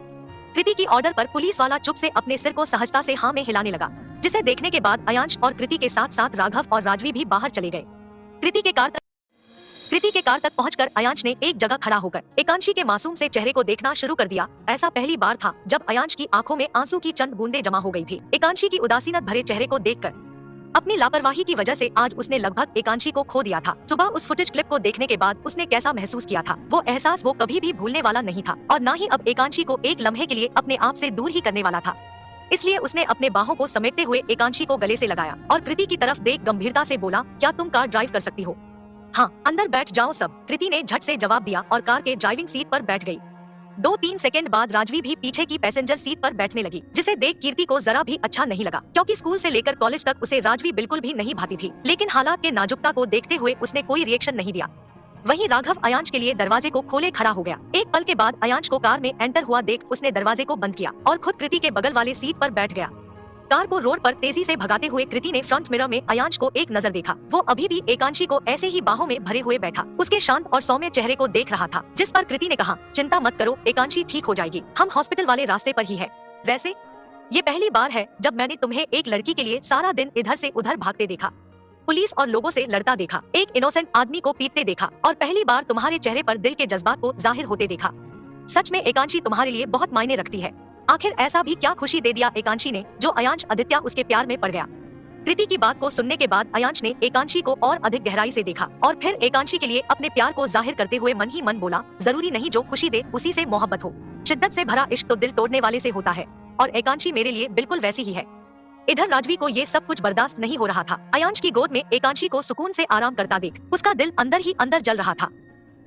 कृति की ऑर्डर पर पुलिस वाला चुप से अपने सिर को सहजता से हाँ में हिलाने लगा, जिसे देखने के बाद अयांश और कृति के साथ साथ राघव और राजवी भी बाहर चले गए। कृति के कार तक पहुंचकर अयांश ने एक जगह खड़ा होकर एकांशी के मासूम से चेहरे को देखना शुरू कर दिया। ऐसा पहली बार था जब अयांश की आंखों में आंसू की चंद बूंदें जमा हो गई थी। एकांशी की उदासीनत भरे चेहरे को देखकर अपनी लापरवाही की वजह से आज उसने लगभग एकांशी को खो दिया था। सुबह उस फुटेज क्लिप को देखने के बाद उसने कैसा महसूस किया था, वो एहसास वो कभी भी भूलने वाला नहीं था और न ही अब एकांशी को एक लम्हे के लिए अपने आप से दूर ही करने वाला था। इसलिए उसने अपने बाहों को समेटते हुए एकांशी को गले से लगाया और कृति की तरफ देख गंभीरता से बोला, क्या तुम कार ड्राइव कर सकती हो? हाँ, अंदर बैठ जाओ सब। कृति ने झट से जवाब दिया और कार के ड्राइविंग सीट पर बैठ गई। 2-3 सेकंड बाद राजवी भी पीछे की पैसेंजर सीट पर बैठने लगी, जिसे देख कीर्ति को जरा भी अच्छा नहीं लगा, क्योंकि स्कूल से लेकर कॉलेज तक उसे राजवी बिल्कुल भी नहीं भाती थी। लेकिन हालात के नाजुकता को देखते हुए उसने कोई रिएक्शन नहीं दिया। वहीं राघव अयांश के लिए दरवाजे को खोले खड़ा हो गया। एक पल के बाद अयांश को कार में एंटर हुआ देख उसने दरवाजे को बंद किया और खुद कृति के बगल वाले सीट पर बैठ गया। कार को रोड पर तेजी से भगाते हुए कृति ने फ्रंट मिरर में अयांश को एक नजर देखा। वो अभी भी एकांशी को ऐसे ही बाहों में भरे हुए बैठा उसके शांत और सौम्य चेहरे को देख रहा था, जिस पर कृति ने कहा, चिंता मत करो, एकांशी ठीक हो जाएगी, हम हॉस्पिटल वाले रास्ते पर ही है। वैसे ये पहली बार है जब मैंने तुम्हें एक लड़की के लिए सारा दिन इधर से उधर भागते देखा, पुलिस और लोगों से लड़ता देखा, एक इनोसेंट आदमी को पीटते देखा और पहली बार तुम्हारे चेहरे पर दिल के जज्बात को जाहिर होते देखा। सच में एकांशी तुम्हारे लिए बहुत मायने रखती है। आखिर ऐसा भी क्या खुशी दे दिया एकांशी ने जो अयांश आदित्य उसके प्यार में पड़ गया। कृति की बात को सुनने के बाद अयांश ने एकांशी को और अधिक गहराई से देखा और फिर एकांशी के लिए अपने प्यार को जाहिर करते हुए मन ही मन बोला, जरूरी नहीं जो खुशी दे उसी से मोहब्बत हो, शिद्दत से भरा इश्क तो दिल तोड़ने वाले से होता है और एकांशी मेरे लिए बिल्कुल वैसी ही है। इधर राजवी को ये सब कुछ बर्दाश्त नहीं हो रहा था। अयांश की गोद में एकांशी को सुकून से आराम करता देख उसका दिल अंदर ही अंदर जल रहा था।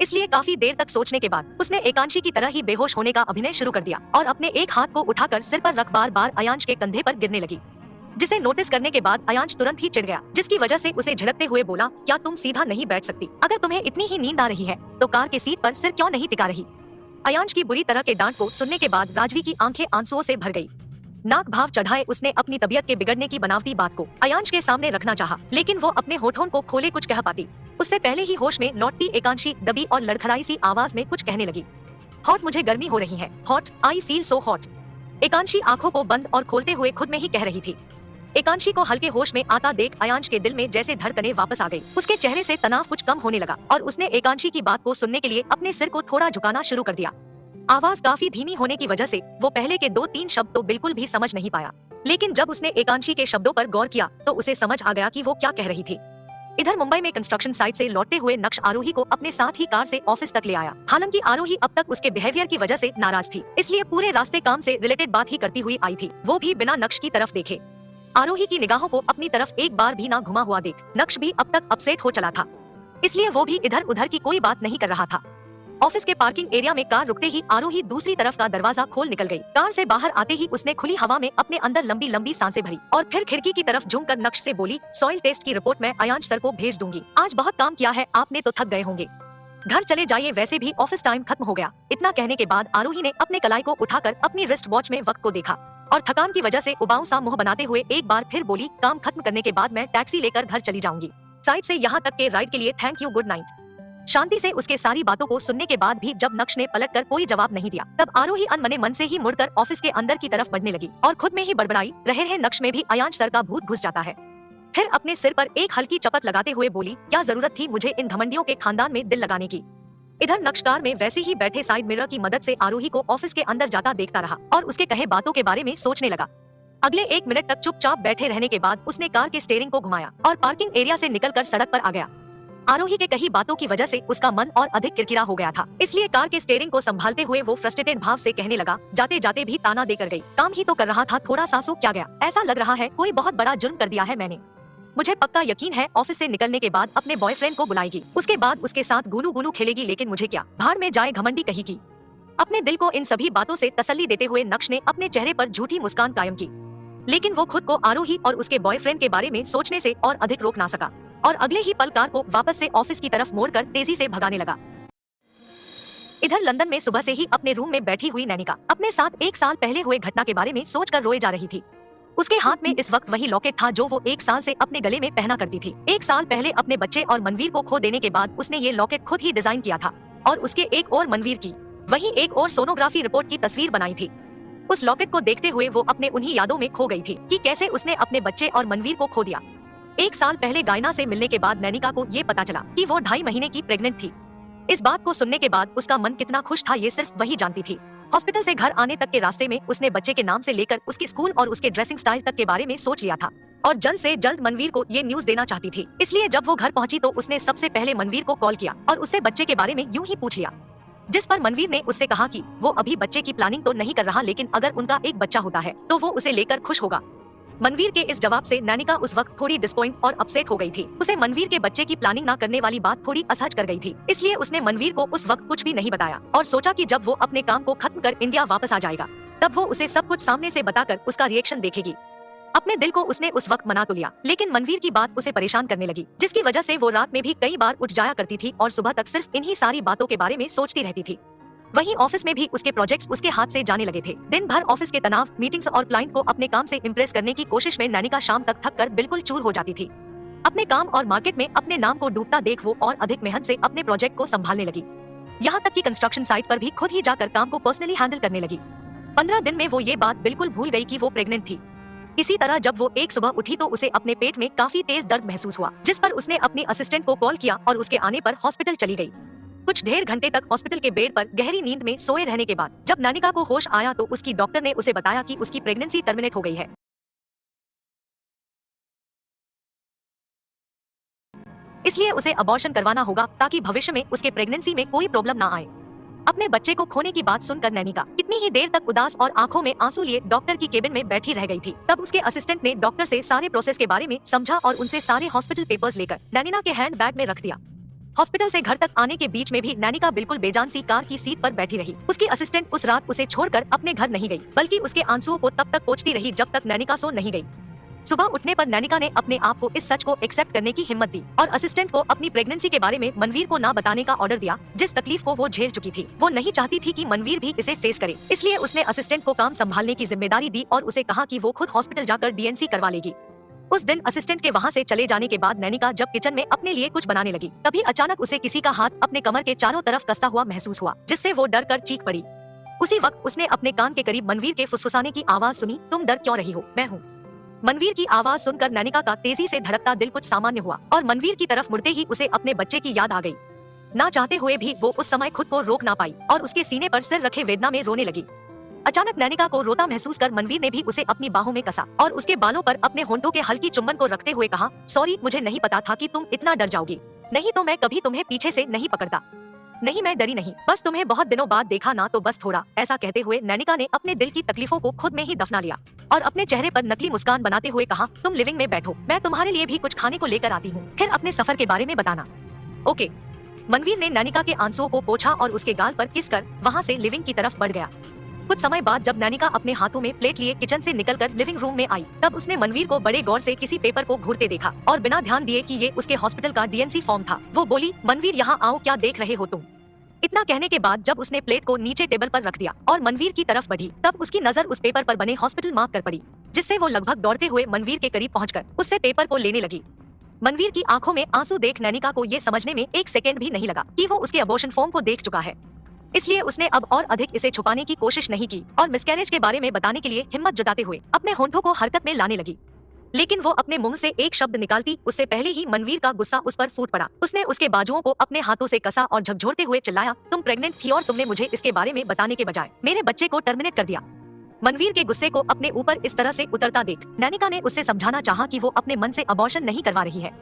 इसलिए काफी देर तक सोचने के बाद उसने एकांशी की तरह ही बेहोश होने का अभिनय शुरू कर दिया और अपने एक हाथ को उठाकर सिर पर रख बार बार अयांश के कंधे पर गिरने लगी। जिसे नोटिस करने के बाद अयांश तुरंत ही चिढ़ गया, जिसकी वजह से उसे झिड़कते हुए बोला, क्या तुम सीधा नहीं बैठ सकती? अगर तुम्हें इतनी ही नींद आ रही है तो कार के सीट पर सिर क्यों नहीं टिका रही? अयांश की बुरी तरह के डांट को सुनने के बाद राजवी की आंखें आंसुओं से भर गई। नाक भाव चढ़ाए उसने अपनी तबीयत के बिगड़ने की बनावटी बात को अयांश के सामने रखना चाहा, लेकिन वो अपने होठों को खोले कुछ कह पाती। उससे पहले ही होश में लौटती एकांशी दबी और लड़खड़ाई सी आवाज में कुछ कहने लगी। हॉट, मुझे गर्मी हो रही है। Hot, I feel so hot. Ekanshi आंखों को बंद और खोलते हुए खुद में ही कह रही थी। एकांशी को हल्के होश में आता देख अयांश के दिल में जैसे धड़कनें वापस आ गई। उसके चेहरे से तनाव कुछ कम होने लगा और उसने एकांशी की बात को सुनने के लिए अपने सिर को थोड़ा झुकाना शुरू कर दिया। आवाज काफी धीमी होने की वजह से वो पहले के 2-3 शब्द तो बिल्कुल भी समझ नहीं पाया, लेकिन जब उसने एकांशी के शब्दों पर गौर किया तो उसे समझ आ गया कि वो क्या कह रही थी। इधर मुंबई में कंस्ट्रक्शन साइट से लौटते हुए नक्श आरोही को अपने साथ ही कार से ऑफिस तक ले आया। हालांकि आरोही अब तक उसके बिहेवियर की वजह से नाराज थी, इसलिए पूरे रास्ते काम से रिलेटेड बात ही करती हुई आई थी, वो भी बिना नक्श की तरफ देखे। आरोही की निगाहों को अपनी तरफ एक बार भी ना घुमा हुआ देख नक्श भी अब तक अपसेट हो चला था, इसलिए वो भी इधर उधर की कोई बात नहीं कर रहा था। ऑफिस के पार्किंग एरिया में कार रुकते ही आरोही दूसरी तरफ का दरवाजा खोल निकल गई। कार से बाहर आते ही उसने खुली हवा में अपने अंदर लंबी लंबी सांसें भरी और फिर खिड़की की तरफ झूमकर नक्श से बोली, सॉइल टेस्ट की रिपोर्ट मैं अयांश सर को भेज दूंगी। आज बहुत काम किया है आपने, तो थक गए होंगे, घर चले जाइए, वैसे भी ऑफिस टाइम खत्म हो गया। इतना कहने के बाद आरोही ने अपने कलाई को उठाकर अपनी रिस्ट वॉच में वक्त को देखा और थकान की वजह से उबाऊ सा मुंह बनाते हुए एक बार फिर बोली, काम खत्म करने के बाद मैं टैक्सी लेकर घर चली जाऊंगी। साइड से यहाँ तक के राइड के लिए थैंक यू, गुड नाइट। शांति से उसके सारी बातों को सुनने के बाद भी जब नक्श ने पलटकर कोई जवाब नहीं दिया, तब आरोही अनमने मन से ही मुड़कर ऑफिस के अंदर की तरफ बढ़ने लगी और खुद में ही बड़बड़ाई, रहे हैं नक्श में भी अयांश सर का भूत घुस जाता है। फिर अपने सिर पर एक हल्की चपत लगाते हुए बोली, क्या जरूरत थी मुझे इन घमंडियों के खानदान में दिल लगाने की। इधर नक्श कार में वैसे ही बैठे साइड मिरर की मदद से आरोही को ऑफिस के अंदर जाता देखता रहा और उसके कहे बातों के बारे में सोचने लगा। अगले 1 मिनट तक चुपचाप बैठे रहने के बाद उसने कार के स्टीयरिंग को घुमाया और पार्किंग एरिया से निकलकर सड़क पर आ गया। आरोही के कही बातों की वजह से उसका मन और अधिक किरकिरा हो गया था, इसलिए कार के स्टीयरिंग को संभालते हुए वो फ्रस्ट्रेटेड भाव से कहने लगा, जाते जाते भी ताना देकर गई, काम ही तो कर रहा था, थोड़ा सा सो क्या गया, ऐसा लग रहा है कोई बहुत बड़ा जुर्म कर दिया है मैंने। मुझे पक्का यकीन है ऑफिस से निकलने के बाद अपने बॉयफ्रेंड को बुलाएगी, उसके बाद उसके साथ गुलू गुलू खेलेगी, लेकिन मुझे क्या, भाड़ में जाए घमंडी कहेगी। अपने दिल को इन सभी बातों से तसल्ली देते हुए नक्श ने अपने चेहरे पर झूठी मुस्कान कायम की, लेकिन वो खुद को आरोही और उसके बॉयफ्रेंड के बारे में सोचने से और अधिक रोक ना सका और अगले ही पल कार को वापस से ऑफिस की तरफ मोड़कर तेजी से भगाने लगा। इधर लंदन में सुबह से ही अपने रूम में बैठी हुई नैनिका अपने साथ 1 साल पहले हुए घटना के बारे में सोचकर रोए जा रही थी। उसके हाथ में इस वक्त वही लॉकेट था जो वो 1 साल से अपने गले में पहना करती थी। 1 साल पहले अपने बच्चे और मनवीर को खो देने के बाद उसने ये लॉकेट खुद ही डिजाइन किया था और उसके एक और मनवीर की वही एक और सोनोग्राफी रिपोर्ट की तस्वीर बनाई थी। उस लॉकेट को देखते हुए वो अपने उन्हीं यादों में खो गई थी कि कैसे उसने अपने बच्चे और मनवीर को खो दिया। 1 साल पहले गायना से मिलने के बाद नैनिका को ये पता चला कि वो 2.5 महीने की प्रेग्नेंट थी। इस बात को सुनने के बाद उसका मन कितना खुश था ये सिर्फ वही जानती थी। हॉस्पिटल से घर आने तक के रास्ते में उसने बच्चे के नाम से लेकर उसके स्कूल और उसके ड्रेसिंग स्टाइल तक के बारे में सोच लिया था और जल्द से जल्द मनवीर को ये न्यूज देना चाहती थी। इसलिए जब वो घर पहुंची तो उसने सबसे पहले मनवीर को कॉल किया और उससे बच्चे के बारे में यूं ही पूछ लिया, जिस पर मनवीर ने उससे कहा कि वो अभी बच्चे की प्लानिंग तो नहीं कर रहा, लेकिन अगर उनका एक बच्चा होता है तो वो उसे लेकर खुश होगा। मनवीर के इस जवाब से नैनिका उस वक्त थोड़ी डिसपॉइंट और अपसेट हो गई थी। उसे मनवीर के बच्चे की प्लानिंग ना करने वाली बात थोड़ी असहज कर गई थी, इसलिए उसने मनवीर को उस वक्त कुछ भी नहीं बताया और सोचा कि जब वो अपने काम को खत्म कर इंडिया वापस आ जाएगा तब वो उसे सब कुछ सामने से बताकर उसका रिएक्शन देखेगी। अपने दिल को उसने उस वक्त मना तो लिया, लेकिन मनवीर की बात उसे परेशान करने लगी, जिसकी वजह से वो रात में भी कई बार उठ जाया करती थी और सुबह तक सिर्फ इन्हीं सारी बातों के बारे में सोचती रहती थी। वहीं ऑफिस में भी उसके प्रोजेक्ट्स उसके हाथ से जाने लगे थे। दिन भर ऑफिस के तनाव, मीटिंग्स और क्लाइंट को अपने काम से इम्प्रेस करने की कोशिश में नैनिका शाम तक थक कर बिल्कुल चूर हो जाती थी। अपने काम और मार्केट में अपने नाम को डूबता देख वो और अधिक मेहनत से अपने प्रोजेक्ट को संभालने लगी। यहाँ तक कि कंस्ट्रक्शन साइट पर भी खुद ही जाकर काम को पर्सनली हैंडल करने लगी। 15 दिन में वो ये बात बिल्कुल भूल गई कि वो प्रेग्नेंट थी। इसी तरह जब वो एक सुबह उठी तो उसे अपने पेट में काफी तेज दर्द महसूस हुआ, जिस पर उसने अपनी असिस्टेंट को कॉल किया और उसके आने पर हॉस्पिटल चली गई। कुछ 1.5 घंटे तक हॉस्पिटल के बेड पर गहरी नींद में सोए रहने के बाद जब नैनिका को होश आया तो उसकी डॉक्टर ने उसे बताया कि उसकी प्रेगनेंसी टर्मिनेट हो गई है। इसलिए उसे अबॉर्शन करवाना होगा ताकि भविष्य में उसके प्रेगनेंसी में कोई प्रॉब्लम ना आए। अपने बच्चे को खोने की बात सुनकर नैनिका कितनी ही देर तक उदास और आंखों में आंसू लिए डॉक्टर की केबिन में बैठी रह गई थी। तब उसके असिस्टेंट ने डॉक्टर से सारे प्रोसेस के बारे में समझा और उनसे सारे हॉस्पिटल पेपर्स लेकर नैनिका के हैंड बैग में रख दिया। हॉस्पिटल से घर तक आने के बीच में भी नैनिका बिल्कुल बेजान सी कार की सीट पर बैठी रही। उसकी असिस्टेंट उस रात उसे छोड़कर अपने घर नहीं गई, बल्कि उसके आंसुओं को तब तक पोंछती रही जब तक नैनिका सो नहीं गई। सुबह उठने पर नैनिका ने अपने आप को इस सच को एक्सेप्ट करने की हिम्मत दी और असिस्टेंट को अपनी प्रेगनेंसी के बारे में मनवीर को ना बताने का ऑर्डर दिया। जिस तकलीफ को वो झेल चुकी थी, वो नहीं चाहती थी कि मनवीर भी इसे फेस करे, इसलिए उसने असिस्टेंट को काम संभालने की जिम्मेदारी दी और उसे कहा कि वो खुद हॉस्पिटल जाकर डीएनसी करवा लेगी। उस दिन असिस्टेंट के वहाँ से चले जाने के बाद नैनिका जब किचन में अपने लिए कुछ बनाने लगी, तभी अचानक उसे किसी का हाथ अपने कमर के चारों तरफ कसता हुआ महसूस हुआ, जिससे वो डर कर चीख पड़ी। उसी वक्त उसने अपने कान के करीब मनवीर के फुसफुसाने की आवाज सुनी, तुम डर क्यों रही हो, मैं हूँ। मनवीर की आवाज सुनकर नैनिका का तेजी से धड़कता दिल कुछ सामान्य हुआ और मनवीर की तरफ मुड़ते ही उसे अपने बच्चे की याद आ गई। ना चाहते हुए भी वो उस समय खुद को रोक ना पाई और उसके सीने पर सिर रखे वेदना में रोने लगी। अचानक नैनिका को रोता महसूस कर मनवीर ने भी उसे अपनी बाहों में कसा और उसके बालों पर अपने होंठों के हल्की चुंबन को रखते हुए कहा, सॉरी, मुझे नहीं पता था कि तुम इतना डर जाओगी, नहीं तो मैं कभी तुम्हें पीछे से नहीं पकड़ता। नहीं, मैं डरी नहीं, बस तुम्हें बहुत दिनों बाद देखा ना तो बस थोड़ा। ऐसा कहते हुए नैनिका ने अपने दिल की तकलीफों को खुद में ही दफना लिया और अपने चेहरे पर नकली मुस्कान बनाते हुए कहा, तुम लिविंग में बैठो, मैं तुम्हारे लिए भी कुछ खाने को लेकर आती हूँ, फिर अपने सफर के बारे में बताना, ओके। मनवीर ने नैनिका के आंसुओं को पोंछा और उसके गाल पर किस कर वहाँ से लिविंग की तरफ बढ़ गया। कुछ समय बाद जब नैनिका अपने हाथों में प्लेट लिए किचन से निकलकर लिविंग रूम में आई, तब उसने मनवीर को बड़े गौर से किसी पेपर को घूरते देखा और बिना ध्यान दिए कि ये उसके हॉस्पिटल का डीएनसी फॉर्म था, वो बोली, मनवीर यहाँ आओ, क्या देख रहे हो तुम। इतना कहने के बाद जब उसने प्लेट को नीचे टेबल पर रख दिया और मनवीर की तरफ बढ़ी, तब उसकी नजर उस पेपर पर बने हॉस्पिटल मार्क कर पड़ी, जिससे वो लगभग दौड़ते हुए मनवीर के करीब पहुंचकर उससे पेपर को लेने लगी। मनवीर की आंखों में आंसू देख नैनिका को ये समझने में एक सेकंड भी नहीं लगा कि वो उसके अबॉर्शन फॉर्म को देख चुका है, इसलिए उसने अब और अधिक इसे छुपाने की कोशिश नहीं की और मिसकैरेज के बारे में बताने के लिए हिम्मत जुटाते हुए अपने होंठों को हरकत में लाने लगी। लेकिन वो अपने मुंह से एक शब्द निकालती उससे पहले ही मनवीर का गुस्सा उस पर फूट पड़ा। उसने उसके बाजुओं को अपने हाथों से कसा और झकझोरते हुए चिल्लाया, तुम प्रेग्नेंट थी और तुमने मुझे इसके बारे में बताने के बजाय मेरे बच्चे को टर्मिनेट कर दिया। मनवीर के गुस्से को अपने ऊपर इस तरह से उतरता देख नैनिका ने उससे समझाना चाहा कि वो अपने मन से अबॉर्शन नहीं करवा रही है,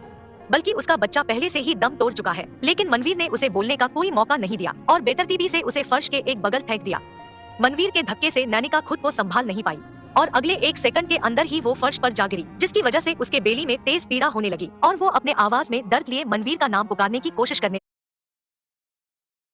बल्कि उसका बच्चा पहले से ही दम तोड़ चुका है। लेकिन मनवीर ने उसे बोलने का कोई मौका नहीं दिया और बेतरतीबी से उसे फर्श के एक बगल फेंक दिया। मनवीर के धक्के से नैनिका खुद को संभाल नहीं पाई और अगले एक सेकंड के अंदर ही वो फर्श पर जा गिरी, जिसकी वजह से उसके बेली में तेज पीड़ा होने लगी और वो अपने आवाज में दर्द लिए मनवीर का नाम पुकारने की कोशिश करने